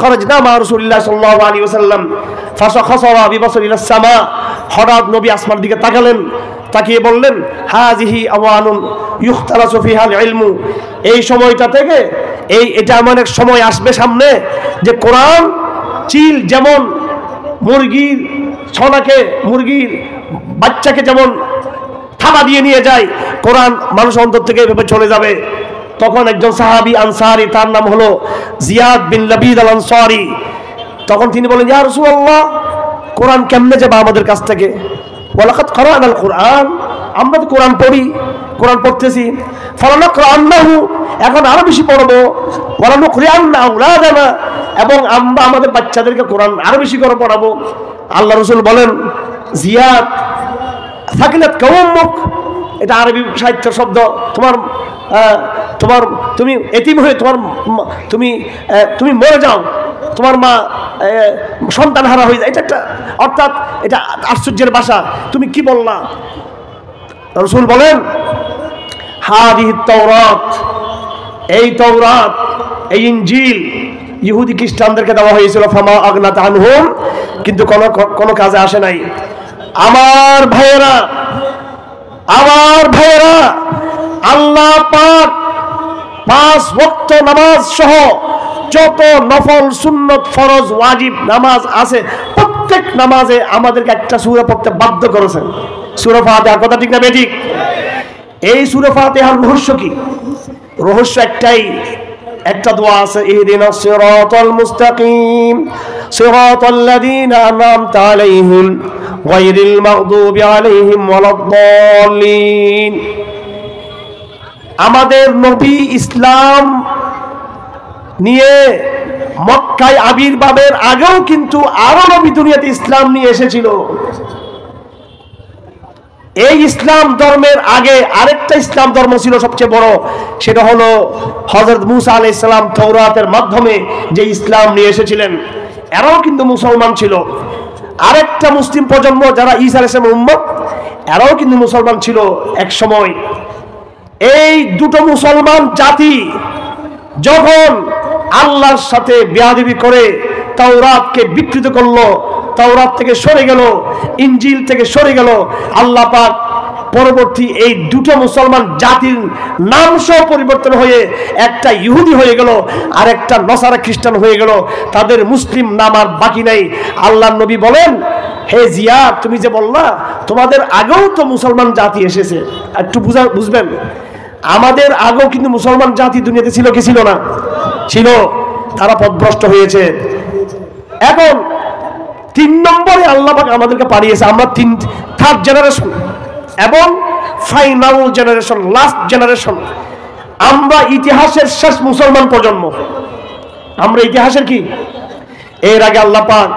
خرجنا مع رسول الله صلى الله عليه وسلم فخسر ببصر الى السماء, হঠাৎ নবী আসমানের দিকে তাকালেন, তাকিয়ে বললেন হাযিহি আওয়ানুন ইখতালাসু ফিহা আল ইলমু, এই সময়টা থেকে এটা এমন এক সময় আসবে সামনে যে কোরআন চিল যেমন মুরগির ছনাকে, মুরগির বাচ্চাকে যেমন থাবা দিয়ে নিয়ে যায়, কোরআন মানুষ অন্তর থেকে এভাবে চলে যাবে। তখন একজন সাহাবী আনসারী, তার নাম হলো জিয়াদ বিন লাবিদ আল আনসারী, তখন তিনি বলেন ইয়া রাসূলুল্লাহ, কোরআন কেমনে যাবে আমাদের কাছ থেকে? ওয়ালাকাদ কারানাল কোরআন, আমরা তো কোরআন পড়ি, কোরআন পড়তেছি। ফালানাকরান্নাহু, এখন আরো বেশি পড়বো। ওয়ালানুকরিআন্না আওলাদানা, এবং আমরা আমাদের বাচ্চাদেরকে কোরআন আরো বেশি করে পড়াবো। আল্লাহ রাসূল বলেন জিয়াদ সাকিলাত কাউমুক, এটা আরবি সাহিত্যের শব্দ, তুমি এতিম হয়ে তুমি মরে যাও, তোমার মা সন্তান হারা হয়ে যায়, এটা একটা, অর্থাৎ এটা আশ্চর্যের ভাষা, তুমি কি বললা? রাসূল বলেন হাদিহি তাওরাত, এই তাওরাত, এই ইনজিল ইহুদি খ্রিস্টানদেরকে দেওয়া হয়েছিল, ফামা আগনাত আনহুম, কিন্তু কোনো কাজে আসে নাই। আমার ভাইয়েরা, আল্লাহ পাক 5 ওয়াক্ত নামাজ সহ যত নফল সুন্নত ফরজ ওয়াজিব নামাজ আছে প্রত্যেক নামাজে আমাদেরকে একটা সূরা পড়তে বাধ্য করেছেন। সূরা ফাতিহা, কথা ঠিক না বেঠিক? এই সূরা ফাতিহার রহস্য কি? রহস্য একটাই, একটা দোয়া আছে, ইহদিনাস সিরাতাল মুস্তাকিম সিরাতাল্লাযীনা আন'আমতা আলাইহিম গায়রিল মাগদুবি আলাইহিম ওয়ালাদ-দাল্লিন। আমাদের নবী ইসলাম নিয়ে মক্কায় আবির্ভাবের আগেও কিন্তু আরো নবী দুনিয়াতে ইসলাম নিয়ে এসেছিল। এই ইসলাম ধর্মের আগে আরেকটা ইসলাম ধর্ম ছিল সবচেয়ে বড়, সেটা হলো হযরত মুসা আলাইহিস সালাম তাওরাতের মাধ্যমে যে ইসলাম নিয়ে এসেছিলেন, এরাও কিন্তু মুসলমান ছিল। আরেকটা মুসলিম প্রজন্ম যারা ঈসা আলাইহিস সালামের উম্মত, এরাও কিন্তু মুসলমান ছিল এক সময়। এই দুটো মুসলমান জাতি যখন আল্লাহর সাথে বেয়াদবি করে তাওরাতকে বিকৃত করলো, তাওরাত থেকে সরে গেল, ইনজিল থেকে সরে গেল, আল্লাহ পাক পরবর্তী এই দুটো মুসলমান জাতির নাম সহ পরিবর্তন হয়ে একটা ইহুদি হয়ে গেল আর একটা নসারা খ্রিস্টান হয়ে গেল। তাদের মুসলিম নাম আর বাকি নাই। আল্লাহর নবী বলেন, হে জিয়াদ, তুমি যে বললা তোমাদের আগেও তো মুসলমান জাতি এসেছে, একটু বুঝবেন, আমাদের আগেও কিন্তু মুসলমান জাতি দুনিয়াতে ছিল কি ছিল না? ছিল। তারা পথভ্রষ্ট হয়েছে। এখন 3 নম্বরে আল্লাহ পাক আমাদেরকে পাঠিয়েছে, আমরা থার্ড জেনারেশন এবং ফাইনাল জেনারেশন, লাস্ট জেনারেশন। আমরা ইতিহাসের শেষ মুসলমান প্রজন্ম। আমরা ইতিহাসের কি? এর আগে আল্লাহ পাক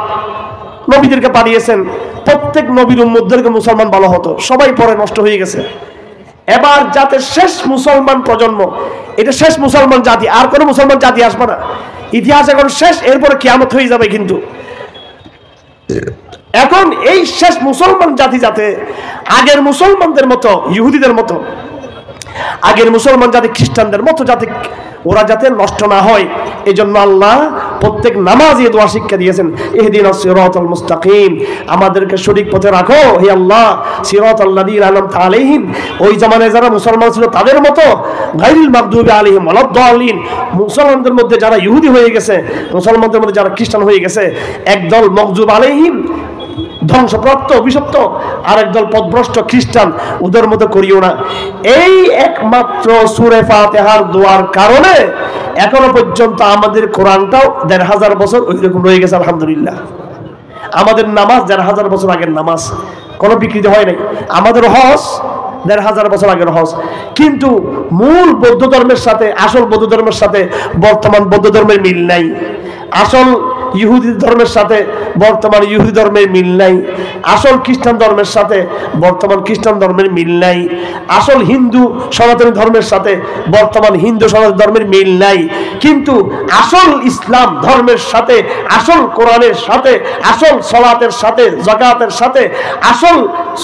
নবীদেরকে পাঠিয়েছেন, প্রত্যেক নবীর উম্মতদেরকে মুসলমান বলা হতো, সবাই পরে নষ্ট হয়ে গেছে। এবার যাতে শেষ মুসলমান প্রজন্ম, এটা শেষ মুসলমান জাতি, আর কোনো মুসলমান জাতি আসবে না। ইতিহাস এখন শেষ, এরপরে কিয়ামত হয়ে যাবে। কিন্তু এখন এই শেষ মুসলমান জাতি যাতে আগের মুসলমানদের মতো, ইহুদিদের মতো, আগের মুসলমান জাতি খ্রিস্টানদের মতো যাতে ওরা যাতে নষ্ট না হয়, এই জন্য আল্লাহ প্রত্যেক নামাজে দোয়া শিক্ষা দিয়েছেন, ইহদিনাস সিরাতাল মুস্তাকিম, আমাদেরকে সঠিক পথে রাখো হে আল্লাহ, সিরাতাল্লাযীনা আন'আমতা আলাইহিম, ওই জামানায় যারা মুসলমান ছিল তাদের মতো, গায়রিল মাগদুবি আলাইহিম ওয়ালাদ-দাল্লিন, মুসলমানদের মধ্যে যারা ইহুদি হয়ে গেছে, মুসলমানদের মধ্যে যারা খ্রিস্টান হয়ে গেছে, একদল মাগদুব আলাইহিম ধ্বংসপ্রাপ্ত অভিশপ্ত, আর একদল পথভ্রষ্ট খ্রিস্টান, ওদের মতো করিও না। এই একমাত্র সূরা ফাতিহার দোয়ার কারণে এখনো পর্যন্ত আমাদের কোরআনটাও ১৫০০ বছর ওইরকম রয়ে গেছে, আলহামদুলিল্লাহ। আমাদের নামাজ ১৫০০ বছর আগের নামাজ, কোনো বিকৃতি হয় নাই। আমাদের হজ ১৫০০ বছর আগের হজ, কিন্তু মূল বৌদ্ধ ধর্মের সাথে, আসল বৌদ্ধ ধর্মের সাথে বর্তমান বৌদ্ধ ধর্মের মিল নাই। আসল ইহুদি ধর্মের সাথে বর্তমান ইহুদি ধর্মের মিল নাই। আসল খ্রিস্টান ধর্মের সাথে বর্তমান খ্রিস্টান ধর্মের মিল নাই। আসল হিন্দু সনাতনী ধর্মের সাথে বর্তমান হিন্দু সনাতনী ধর্মের মিল নাই। কিন্তু আসল ইসলাম ধর্মের সাথে, আসল কোরআনের সাথে, আসল সালাতের সাথে, যাকাতের সাথে, আসল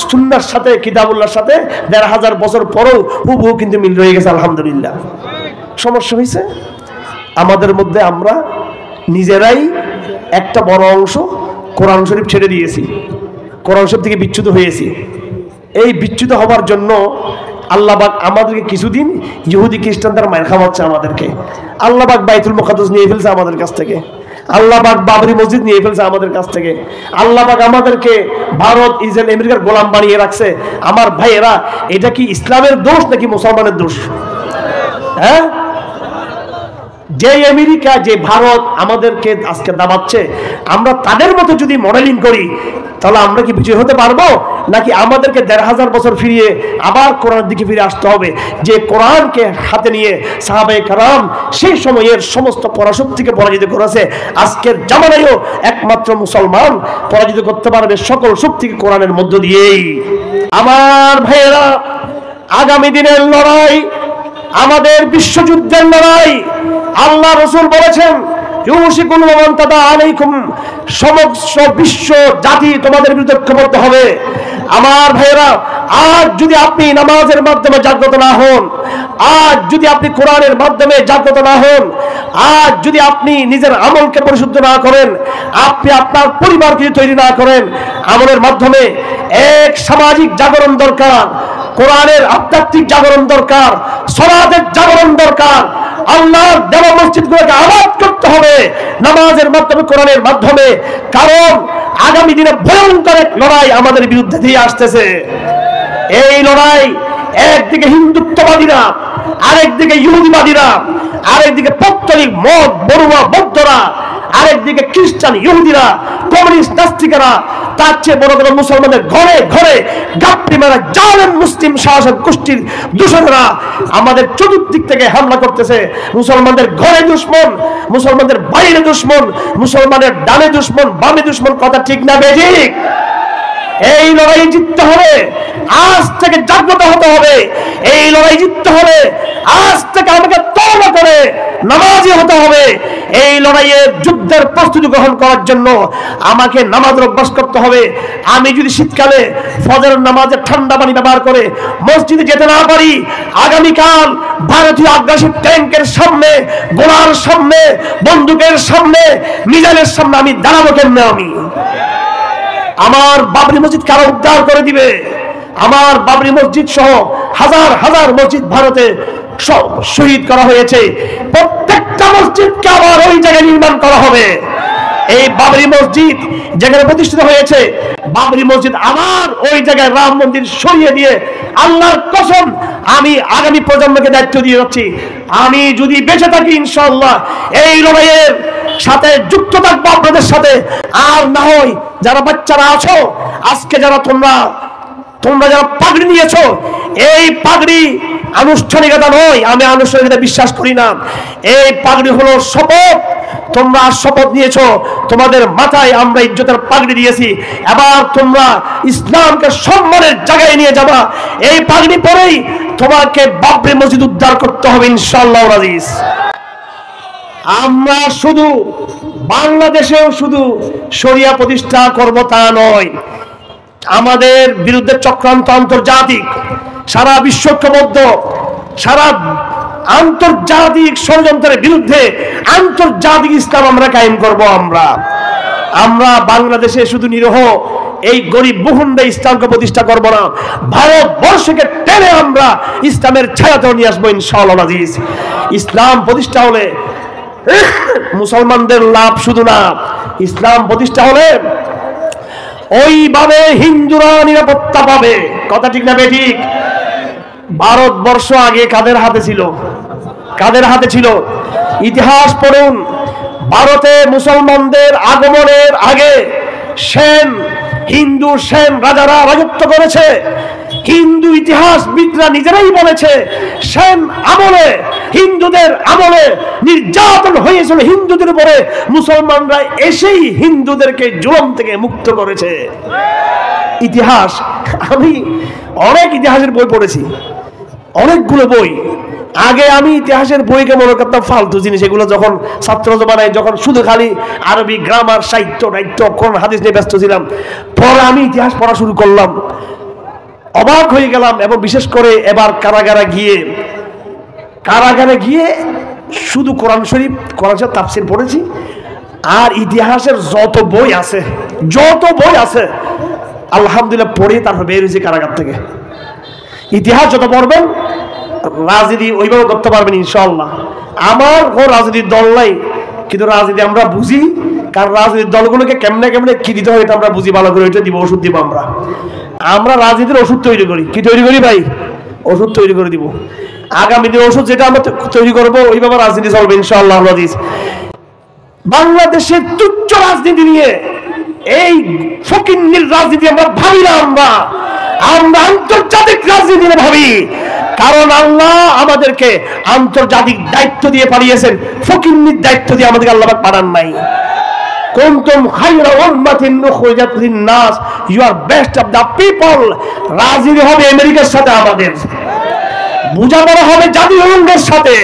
সুন্নাহর সাথে, কিতাবুল্লাহর সাথে ১৫০০ বছর পরেও হুবহু কিন্তু মিল রয়ে গেছে, আলহামদুলিল্লাহ। সমস্যা হয়েছে আমাদের মধ্যে, আমরা নিজেরাই একটা বড় অংশ কোরআন শরীফ ছেড়ে দিয়েছি, কোরআন শরীফ থেকে বিচ্যুত হয়েছি। এই বিচ্যুত হওয়ার জন্য আল্লাহ পাক আমাদেরকে কিছুদিন ইহুদি খ্রিস্টানদের মার খাওয়াচ্ছে আমাদেরকে। আল্লাহ পাক বাইতুল মুকাদ্দাস নিয়ে ফেলছে আমাদের কাছ থেকে, আল্লাহ পাক বাবরি মসজিদ নিয়ে ফেলছে আমাদের কাছ থেকে, আল্লাহ পাক আমাদেরকে ভারত, ইসরায়েল, আমেরিকার গোলাম বানিয়ে রাখছে। আমার ভাইয়েরা, এটা কি ইসলামের দোষ নাকি মুসলমানের দোষ? হ্যাঁ, যে আমেরিকা, যে ভারত আমাদেরকে আজকে দাবাচ্ছে, আমরা তাদের মতো যদি মডেলিং করি তাহলে আমরা কি বিজয় হতে পারবো? নাকি আমাদেরকে ১৫০০ বছর ফিরিয়ে আবার কোরআনের দিকে ফিরে আসতে হবে? যে কোরআনকে হাতে নিয়ে সাহাবায়ে কেরাম সেই সময়ের সমস্ত পরাশক্তিকে পরাজিত করেছে, আজকের জামানায়ও একমাত্র মুসলমান পরাজিত করতে পারবে সকল শক্তিকে কোরআনের মধ্য দিয়েই। আমার ভাইয়েরা, আগামী দিনের লড়াই আমাদের বিশ্বযুদ্ধের লড়াই। আল্লাহ রাসূল বলেছেন, ইউশিকুল মানতাদা আলাইকুম, সমস্ত বিশ্ব জাতি তোমাদের বিরুদ্ধে ঐক্যবদ্ধ হবে। আমার ভাইয়েরা, আজ যদি আপনি নামাজের মাধ্যমে জাগ্রত না হন, আজ যদি আপনি কোরআনের মাধ্যমে জাগ্রত না হন, আজ যদি আপনি নিজের আমলকে পরিশুদ্ধ না করেন, আপনি আপনার পরিবারকে তৈরি না করেন, আমলের মাধ্যমে এক সামাজিক জাগরণ দরকার, কোরআনের আধ্যাত্মিক জাগরণ দরকার, সালাতের জাগরণ দরকার। আল্লাহর দেওয়া মসজিদগুলোকে আবাদ করতে হবে নামাজের মাধ্যমে, কোরআনের মাধ্যমে। কারণ আগামী দিনে ভয়ঙ্কর এক লড়াই আমাদের বিরুদ্ধে দিয়ে আসতেছে। এই লড়াই একদিকে হিন্দুত্ববাদীরা, আরেকদিকে ইহুদিবাদীরা, আরেকদিকে পৌত্তলিক মত বড়ুয়া বৌদ্ধরা, আরেকদিকে খ্রিস্টান ইহুদিরা, কমিউনিস্ট নাস্তিকেরা, তার চেয়ে বড় বড় মুসলমানদের ঘরে ঘরে গাপ্পি মারা জালেম মুসলিম শাসক গোষ্ঠীর দূষণেরা আমাদের চতুর্দিক থেকে হামলা করতেছে। মুসলমানদের ঘরে দুশ্মন, মুসলমানদের বাইরে দুশ্মন, মুসলমানের ডানে দুশ্মন, বামে দুশ্মন। কথা ঠিক না বেঠিক? এই লড়াই জিততে হবে, আজ থেকে জাগ্রত হতে হবে। এই লড়াই জিততে হবে, আজ থেকে আমাকে তওবা করে নামাজি হতে হবে। এই লড়াইয়ের যুদ্ধের প্রস্তুতি গ্রহণ করার জন্য আমাকে নামাজের অভ্যাস করতে হবে। আমি যদি শীতকালে ফজরের নামাজে ঠান্ডা পানি ব্যবহার করে মসজিদে যেতে না পারি, আগামীকাল ভারতীয় আগ্রাসী ট্যাঙ্কের সামনে, গোলার সামনে, বন্দুকের সামনে, মিসাইলের সামনে আমি দাঁড়াবো কেমনে? আমার বাবরি মসজিদ কারা উদ্ধার করে দিবে? আমার বাবরি মসজিদ সহ হাজার হাজার মসজিদ ভারতে শহীদ করা হয়েছে। প্রত্যেকটা মসজিদকে আবার ওই জায়গায় নির্মাণ করা হবে। এই বাবরি মসজিদ যেখানে প্রতিষ্ঠিত হয়েছে, বাবরি মসজিদ আবার ওই জায়গায় রাম মন্দির সরিয়ে দিয়ে, আল্লাহর কসম আমি আগামী প্রজন্মকে দায়িত্ব দিয়ে যাচ্ছি, আমি যদি বেঁচে থাকি ইনশাআল্লাহ এই লড়াইয়ের সাথে যুক্ত থাকবো আপনাদের সাথে। আর না হয় যারা বাচ্চারা আছো, আজকে যারা তোমরা যারা পাগড়ি নিয়েছো, এই পাগড়ি আনুষ্ঠানিকতা নয়, আমি আনুষ্ঠানিকতা বিশ্বাস করি না। এই পাগড়ি হলো শপথ। তোমরা শপথ নিয়েছো, তোমাদের মাথায় আমরা ইজ্জতের পাগড়ি দিয়েছি, এবার তোমরা ইসলামকে সম্মানের জায়গায় নিয়ে যাবা। এই পাগড়ি পরেই তোমাকে বাবরি মসজিদ উদ্ধার করতে হবে ইনশাআল্লাহ আজিজ। আমরা শুধু বাংলাদেশেও শুধু শরিয়া প্রতিষ্ঠা করব তা নয়, আমাদের বিরুদ্ধে চক্রান্ত আন্তর্জাতিক, সারা বিশ্বকে সারা আন্তর্জাতিক ষড়যন্ত্রের বিরুদ্ধে আন্তর্জাতিক ইসলাম আমরা কায়েম করব। আমরা বাংলাদেশে শুধু নিরহ এই গরিব বহুন্ডে ইসলামকে প্রতিষ্ঠা করব না, ভারতবর্ষকে টেনে আমরা ইসলামের ছায়াতল নিয়ে আসবো ইনশাআল্লাহ আজিজ। ইসলাম প্রতিষ্ঠা হলে মুসলমানদের লাভ শুধু না, ইসলাম প্রতিষ্ঠা হলে ওইভাবে হিন্দুরা নিরাপত্তা পাবে। কথা ঠিক না বেঠিক? ভারতবর্ষ আগে কাদের হাতে ছিল? কাদের হাতে ছিল? ইতিহাস পড়ুন। ভারতে মুসলমানদের আগমনের আগে হিন্দু সেন রাজারা রাজত্ব করেছে। হিন্দু ইতিহাসবিদরা নিজেরাই বলেছে, সেন আমলে, হিন্দুদের আমলে নির্যাতন হয়েছিল হিন্দুদের উপরে, মুসলমানরা এসেই হিন্দুদেরকে জুলুম থেকে মুক্ত করেছে। ইতিহাস, আমি অনেক ইতিহাসের বই পড়েছি, অনেকগুলো বই। আগে আমি ইতিহাসের বইকে মনে করতাম ফালতু জিনিস, এগুলো যখন ছাত্র জমানায় যখন শুধু খালি আরবি গ্রামার, সাহিত্য, নাট্য, কোরআন হাদিস নিয়ে ব্যস্ত ছিলাম, পরে আমি ইতিহাস পড়া শুরু করলাম, অবাক হয়ে গেলাম। এবং বিশেষ করে এবার কারাগারে গিয়ে শুধু কোরআন শরীফ তাফসীর পড়েছি। আর ইতিহাসের যত বই আছে আলহামদুলিল্লাহ পড়ে তারপর বের হয়েছি কারাগার থেকে। ইতিহাস যত পড়বেন রাজনীতি ওইভাবে করতে পারবেন ইনশাআল্লাহ। আমার কোনো রাজনীতির দল নাই, কিন্তু রাজনীতি আমরা বুঝি, কারণ রাজনীতির দলগুলোকে কেমনে কি দিতে হয় এটা আমরা বুঝি ভালো করে। ওইটা দিব, ওষুধ দিব। আমরা রাজনীতির ওষুধ তৈরি করি। কি তৈরি করি ভাই? ওষুধ তৈরি করে দিব। আগামী দিন ওষুধ যেটা আমরা তৈরি করবো ওইভাবে রাজনীতি চলবে ইনশাআল্লাহ আজিজ। বাংলাদেশের তুচ্ছ রাজনীতি নিয়ে, এই ফকিন্নির রাজনীতি আমরা ভাবি না, আমরা আন্তর্জাতিক রাজনীতি ভাবি। কারণ আল্লাহ আমাদেরকে আন্তর্জাতিক দায়িত্ব দিয়ে পাঠিয়েছেন, ফকিন্নির দায়িত্ব দিয়ে আমাদেরকে আল্লাহ পাঠান নাই। কুনতুম খায়রা উম্মাতিন উখরিজাত লিন-নাস, you are best of the people. রাজনীতি হবে আমেরিকার সাথে, আমাদের বোঝাপড়া হবে জাতিসংঘের সাথে,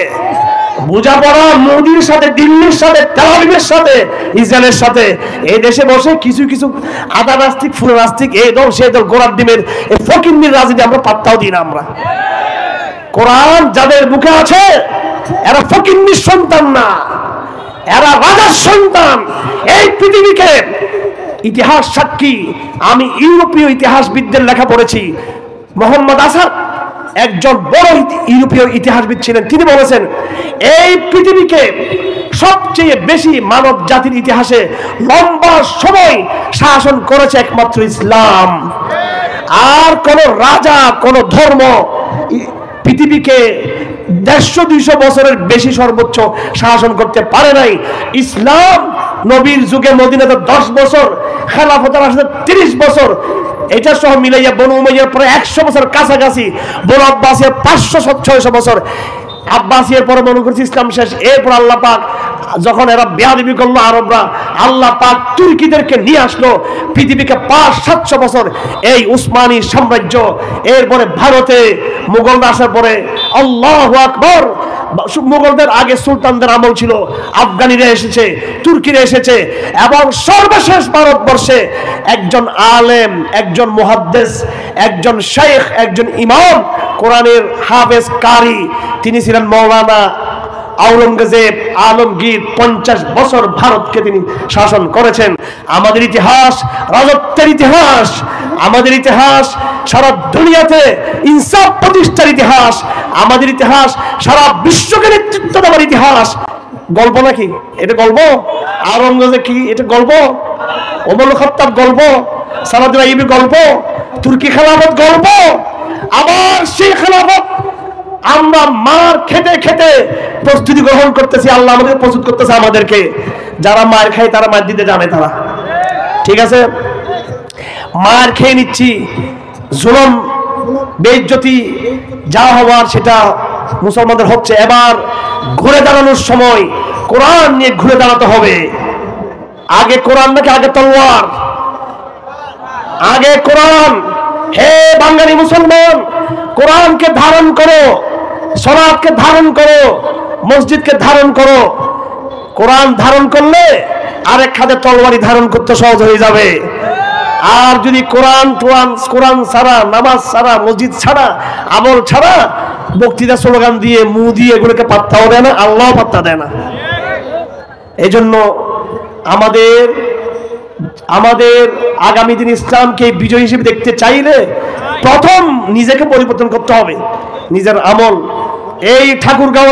বোঝাপড়া মোদির সাথে, দিল্লির সাথে, তেল আবিবের সাথে, ইসরায়েলের সাথে। এই দেশে বসে কিছু আধা নাস্তিক, ফুল নাস্তিক, এই দল সেই দল, গোড়ার ডিমের এই ফকিন্নির রাজনীতি আমরা পাত্তাও দিই না। আমরা কোরআন যাদের বুকে আছে এরা ফকিন্নির সন্তান না, এরা রাজার সন্তান। এই পৃথিবীকে ইতিহাস সাক্ষী। আমি ইউরোপীয় ইতিহাসবিদদের লেখা পড়েছি। মোহাম্মদ আসাদ একজন বড় ইউরোপীয় ইতিহাসবিদ ছিলেন, তিনি বলেছেন এই পৃথিবীকে সবচেয়ে বেশি মানব জাতির ইতিহাসে লম্বা সময় শাসন করেছে একমাত্র ইসলাম। আর কোন রাজা, কোন ধর্ম পৃথিবীকে 150-200 বছরের বেশি সর্বোচ্চ শাসন করতে পারে নাই। ইসলাম নবীর যুগে মদিনাতে 10 বছর, খেলাফতের আসলে 30 বছর, এটা সহ মিলাইয়া বনু উমাইয়ার পরে 100 বছর কাছাকাছি, বনু আব্বাসিয়ার 500-600 বছর, আব্বাসিয়ার পরে মনে করছি ইসলাম শেষ। এরপর আল্লাহ পাক যখন এরা বেয়াদবি করলো আরবরা, আল্লাহ পাক তুর্কিদেরকে নিয়ে আসলো পৃথিবীকে 500-700 বছর এই উসমানী সাম্রাজ্য। এরপরে ভারতে মুঘলরা আসার পরে আল্লাহু আকবার, মুঘলদের আগে সুলতানদের আমল ছিল, আফগানিরা এসেছে, তুর্কিরা এসেছে, এবং সর্বশেষ ভারতবর্ষে একজন আলেম, একজন মুহাদ্দিস, একজন শেখ, একজন ইমাম, কোরআনের হাফেজ কারি, তিনি ছিলেন মৌলানা আওরঙ্গজেব আলমগীর। 50 বছর ভারতকে তিনি শাসন করেছেন। আমাদের ইতিহাস রাজত্বের ইতিহাস, আমাদের ইতিহাস সারা দুনিয়াতে ইনসাফ প্রতিষ্ঠার ইতিহাস, আমাদের ইতিহাস সারা বিশ্বকে নেতৃত্ব দেওয়ার ইতিহাস। গল্প নাকি এটা? গল্প? আওরঙ্গজেব কি এটা গল্প? ওমর খাত্তাব গল্প? সালাউদ্দিন আইয়ুবী গল্প? তুর্কি খেলাফত গল্প? আবার সেই খেলাফত আমরা মার খেতে খেতে প্রস্তুতি গ্রহণ করতেছি, আল্লাহ আমাদের প্রস্তুত করতেছে আমাদেরকে। যারা মার খায় তারা মার দিতে জানে, তারা ঠিক আছে, মার খেয়ে নিচ্ছি, জুলুম বেইজ্জতি যা হওয়ার সেটা মুসলমানদের হচ্ছে। এবার ঘুরে দাঁড়ানোর সময় কোরআন নিয়ে ঘুরে দাঁড়াতে হবে। আগে কোরআন নাকি আগে তলোয়ার? আগে কোরআন। হে বাঙালি মুসলমান, কোরআনকে ধারণ করো, সালাতকে ধারণ করো, মসজিদকে ধারণ করো। কোরআন ধারণ করলে আরেক হাতে তলোয়ারি ধারণ করতে সহজ হয়ে যাবে। আর যদি কোরআন ছাড়া, নামাজ ছাড়া, মসজিদ ছাড়া, আমল ছাড়া, বক্তৃতা স্লোগান দিয়ে, মুখ দিয়ে এগুলোকে পাত্তাও দেয় না, আল্লাহ পাত্তা দেয় না। এই জন্য আমাদের আগামী দিন ইসলামকে বিজয় হিসেবে দেখতে চাইলে প্রথম নিজেকে পরিবর্তন করতে হবে, নিজের আমল। এই ঠাকুরগাঁও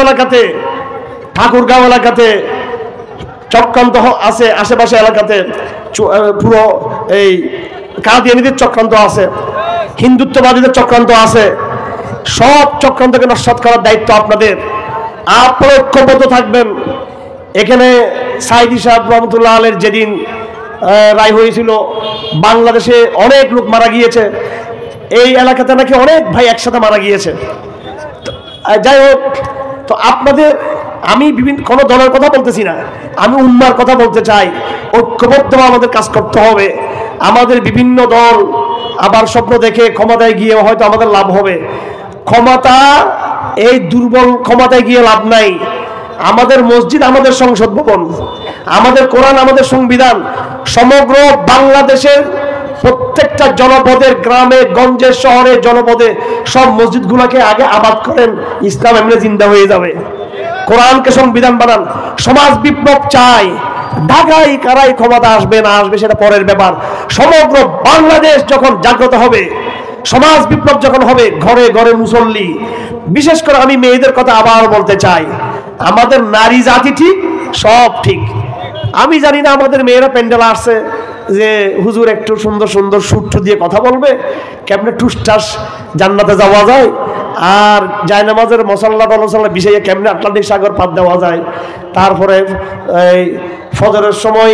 এলাকাতে চক্রান্ত আছে, আশেপাশে এলাকাতে পুরো এই কাদিয়ানীদের চক্রান্ত আছে, হিন্দুত্ববাদীদের চক্রান্ত আছে। সব চক্রান্তকে নস্যাৎ করার দায়িত্ব আপনাদের। আপনারা ঐক্যবদ্ধ থাকবেন। এখানে সাইদি সাহেব রহমতুল্লাহ আলের যেদিন রায় হয়েছিল, বাংলাদেশে অনেক লোক মারা গিয়েছে, এই এলাকাতে নাকি অনেক ভাই একসাথে মারা গিয়েছে। যাই হোক, তো আপনাদের, আমি কোনো দলের কথা বলতেছি না, আমি উম্মার কথা বলতে চাই। ঐক্যবদ্ধভাবে আমাদের কাজ করতে হবে। আমাদের বিভিন্ন দল আবার স্বপ্ন দেখে ক্ষমতায় গিয়ে হয়তো আমাদের লাভ হবে। ক্ষমতা, এই দুর্বল ক্ষমতায় গিয়ে লাভ নাই। আমাদের মসজিদ আমাদের সংসদ ভবন, আমাদের কোরআন আমাদের সংবিধান। সমগ্র বাংলাদেশের প্রত্যেকটা জনপদের, গ্রামে গঞ্জে, শহরে, জনপদে সব মসজিদগুলোকে আগে আবাদ করেন, ইসলাম এমনি জিন্দা হয়ে যাবে। কোরআনকে সংবিধান বানান। সমাজ বিপ্লব চাই। ঢাকায় কারাই ক্ষমতা আসবে না আসবে সেটা পরের ব্যাপার। সমগ্র বাংলাদেশ যখন জাগ্রত হবে, সমাজ বিপ্লব যখন হবে, ঘরে ঘরে মুসল্লি। বিশেষ করে আমি মেয়েদের কথা আবার বলতে চাই, আমাদের নারী জাতি ঠিক, সব ঠিক। আমি জানি না আমাদের মেয়েরা প্যান্ডেল আসছে যে হুজুর একটু সুন্দর সুন্দর সুট দিয়ে কথা বলবে, কেমনে টুসটাস জান্নাতে যাওয়া যায়, আর জায়নামাজের মশাল্লা বিষয়ে কেমনে আটলান্টিক সাগর পাত দেওয়া যায়, তারপরে এই ফজরের সময়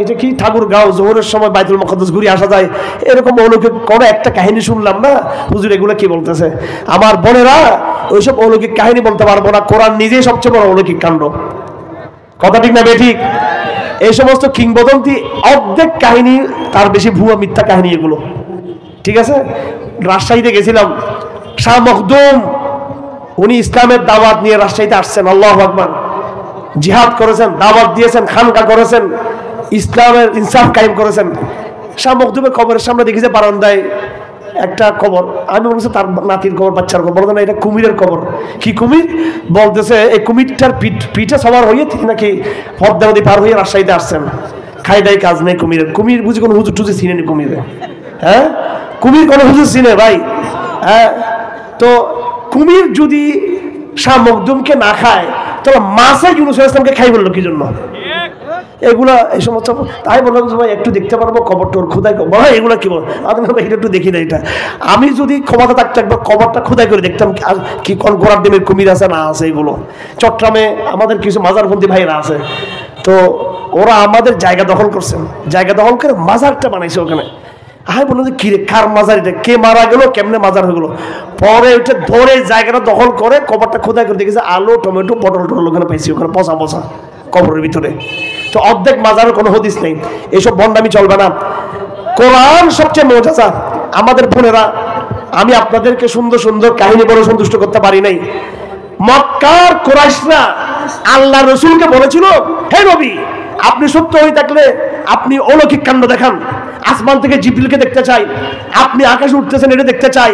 এটা কি ঠাকুরগাঁও, জোহরের সময় বাইতুল মুকাদ্দাস ঘুরে আসা যায়। এরকম অলৌকিক কোনো একটা কাহিনী শুনলাম না, হুজুর এগুলো কি বলতেছে। আমার বোনেরা ওইসব অলৌকিক কাহিনী বলতে পারবো না, কোরআন নিজেই সবচেয়ে বড় অলৌকিক কাণ্ড। কথা ঠিক না বেঠিক? এই সমস্ত কিংবদন্তি অর্ধেক কাহিনী, তার বেশি ভুয়া মিথ্যা কাহিনী এগুলো, ঠিক আছে। রাজশাহীতে গেছিলাম, শাহ মখদুম উনি ইসলামের দাওয়াত নিয়ে রাজশাহীতে আসছেন। আল্লাহু আকবার। জিহাদ করেছেন, দাওয়াত দিয়েছেন, খানকা করেছেন, ইসলামের ইনসাফ কায়েম করেছেন। শাহ মখদুমের কবরের সামনে দেখেছে বারান্দায় একটা কবর। আমি বলছি তার নাতির কবর, বাচ্চার কবর। বলতো না, এটা কুমিরের কবর। কি কুমির? বলতেছে এই কুমিরটার পিঠে সবার হয়ে ঠিক নাকি পদ্মা নদী পার হয়ে রাজশাহীতে আসছেন। খাইদাই কাজ নেই কুমিরের। কুমির বুঝি কোনো হুজুর টুজুর চিনেনি কুমিরে? হ্যাঁ, কুমির কোনো হুজুর চিনে ভাই? হ্যাঁ, তো কুমির যদি শাহ মখদুমকে না খায় তাহলে মাছে ইউনূস আলাইহিস সালামকে খাই বললো কি জন্য? এগুলা এই সমস্ত। তাই বললাম ভাই একটু দেখতে পারবো কবর টোর খোদাই ভাই এগুলা কি বল? এটা একটু দেখি না। এটা আমি যদি ক্ষমতা থাকতো একবার কবরটা খোদাই করে দেখতাম কি কোন গোড়ার ডিমের কুমির আছে না আছে। এগুলো চট্টগ্রামে আমাদের কিছু মাজারবন্দি ভাইরা আছে, তো ওরা আমাদের জায়গা দখল করছেন, জায়গা দখল করে মাজারটা বানাইছে ওখানে। আমি বললাম যে কিরে কার মাজার এটা, কে মারা গেল, কেমনে মাজার হয়ে গেলো? পরে ওইটা ধরে জায়গাটা দখল করে কবরটা খোদাই করে দেখেছে আলু টমেটো পটল টটল ওখানে পাইছি, ওখানে পচা পচা কবরের ভিতরে। তো অর্ধেক মাজারের কোনো হদিস নেই। এইসব ভণ্ডামি চলবে না। কোরআন সবচেয়ে মজাজা। আমাদের বোনেরা, আমি আপনাদেরকে সুন্দর সুন্দর কাহিনী বলে সন্তুষ্ট করতে পারি নাই। মক্কার কুরাইশরা আল্লাহ রসুলকে বলেছিল, হে নবী আপনি সত্য হয়ে থাকলে আপনি অলৌকিক কাণ্ড দেখান। আসমান থেকে জিবরিলকে দেখতে চাই, আপনি আকাশে উঠতেছেন এটা দেখতে চাই,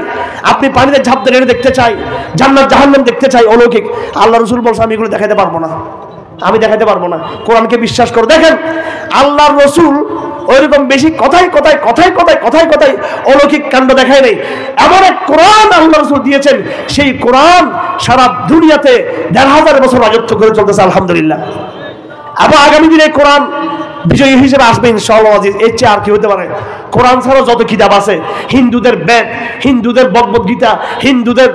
আপনি পানিতে ঝাঁপ দেন এটা দেখতে চাই, জান্নাত জাহান্নাম দেখতে চাই অলৌকিক। আল্লাহ রসুল বলছে আমি এগুলো দেখাতে পারবো না, আমি দেখাতে পারবো না, কোরআনকে বিশ্বাস করো। দেখেন আল্লাহর রসুল ওইরকম বেশি কথায় কথায় কথায় কথায় কথায় কথায় অলৌকিক কাণ্ড দেখায় নেই। এমন এক কোরআন আল্লাহ রসুল দিয়েছেন, সেই কোরআন সারা দুনিয়াতে ১৫০০ বছর রাজত্ব করে চলতেছে আলহামদুলিল্লাহ। আবার আগামী দিনে কোরআন বিজয়ী হিসেবে আসবে ইনশাআল্লাহ। এর চেয়ে আর কি হতে পারে? কোরআন ছাড়াও যত কিতাব আছে, হিন্দুদের বেদ, হিন্দুদের ভগবদ গীতা, হিন্দুদের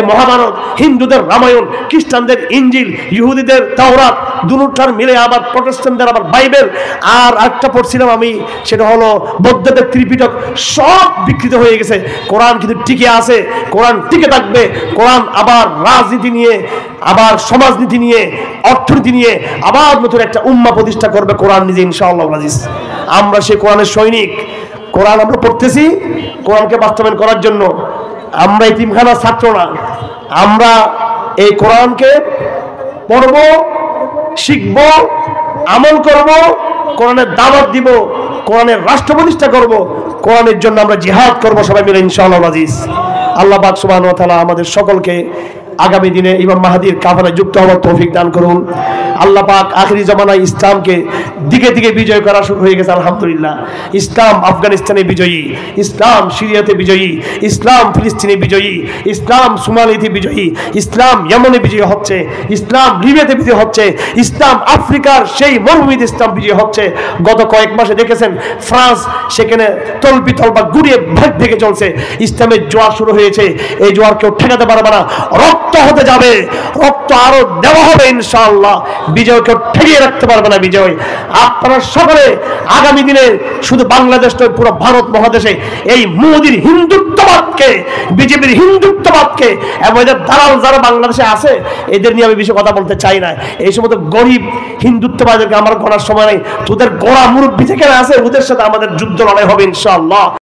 মহাভারত, হিন্দুদের রামায়ণ, খ্রিস্টানদের ইঞ্জিল, ইহুদিদের তাওরাত, দুটার মিলে আবার প্রটেস্ট্যান্টদের আবার বাইবেল, আর একটা পড়ছিলাম আমি সেটা হলো বৌদ্ধদের ত্রিপিটক, সব বিকৃত হয়ে গেছে। কোরআন কিন্তু টিকে আছে, কোরআন টিকে থাকবে। কোরআন আবার রাজনীতি নিয়ে, আবার সমাজনীতি নিয়ে, অর্থনীতি নিয়ে আবার নতুন একটা উম্মাহ প্রতিষ্ঠা করবে কোরআন নিজে ইনশাআল্লাহ আজিজ। আমরা সেই কোরআনের সৈনিক। কোরআন আমরা পড়তেছি কোরআনকে বাস্তবায়ন করার জন্য। আমরা এতিমখানার ছাত্র না, আমরা এই কোরআনকে পড়ব, শিখব, আমল করব, কোরআনের দাওয়াত দিব, কোরআনের রাষ্ট্র প্রতিষ্ঠা করব, কোরআনের জন্য আমরা জিহাদ করব সবাই মিলে ইনশাআল্লাহ আজিজ। আল্লাহ পাক সুবহানাহু ওয়া তাআলা আমাদের সকলকে আগামী দিনে ইমাম মাহদীর কাফেলায় যুক্ত হওয়ার তৌফিক দান করুন। আল্লাহ পাক আখিরি জামানায় ইসলামকে দিকে দিকে বিজয় করা শুরু হয়ে গেছে আলহামদুলিল্লাহ। ইসলাম আফগানিস্তানে বিজয়ী, ইসলাম সিরিয়াতে বিজয়ী, ইসলাম ফিলিস্তিনে বিজয়ী, ইসলাম সোমালিতে বিজয়ী, ইসলাম ইয়েমেনে বিজয়ী হচ্ছে, ইসলাম লিবিয়াতে বিজয়ী হচ্ছে, ইসলাম আফ্রিকার সেই মরুভূমিতে ইসলাম বিজয়ী হচ্ছে। গত কয়েক মাসে দেখেছেন ফ্রান্স, সেখানে তলবিতল বা গুড়িয়ে ভাগ ভেঙে চলছে। ইসলামের জোয়ার শুরু হয়েছে, এই জোয়ার কেউ ঠেকাতে পারবে না। রক্ত হতে যাবে, রক্ত আরো দেওয়া হবে ইনশাআল্লাহ। বিজয় কেউ ঠেকিয়ে রাখতে পারবে না। বিজয় আপনারা সকলে আগামী দিনে শুধু বাংলাদেশ নয়, পুরো ভারত মহাদেশে এই মোদির হিন্দুত্ববাদকে, বিজেপির হিন্দুত্ববাদকে এবং এদের দালাল যারা বাংলাদেশে আছে এদের নিয়ে আমি বেশি কথা বলতে চাই না। এই সমস্ত গরিব হিন্দুত্ববাদীদেরকে আমার গড়ার সময় নেই। তোদের গোড়া মুরব্বী থেকে আছে, ওদের সাথে আমাদের যুদ্ধ লড়াই হবে ইনশাআল্লাহ।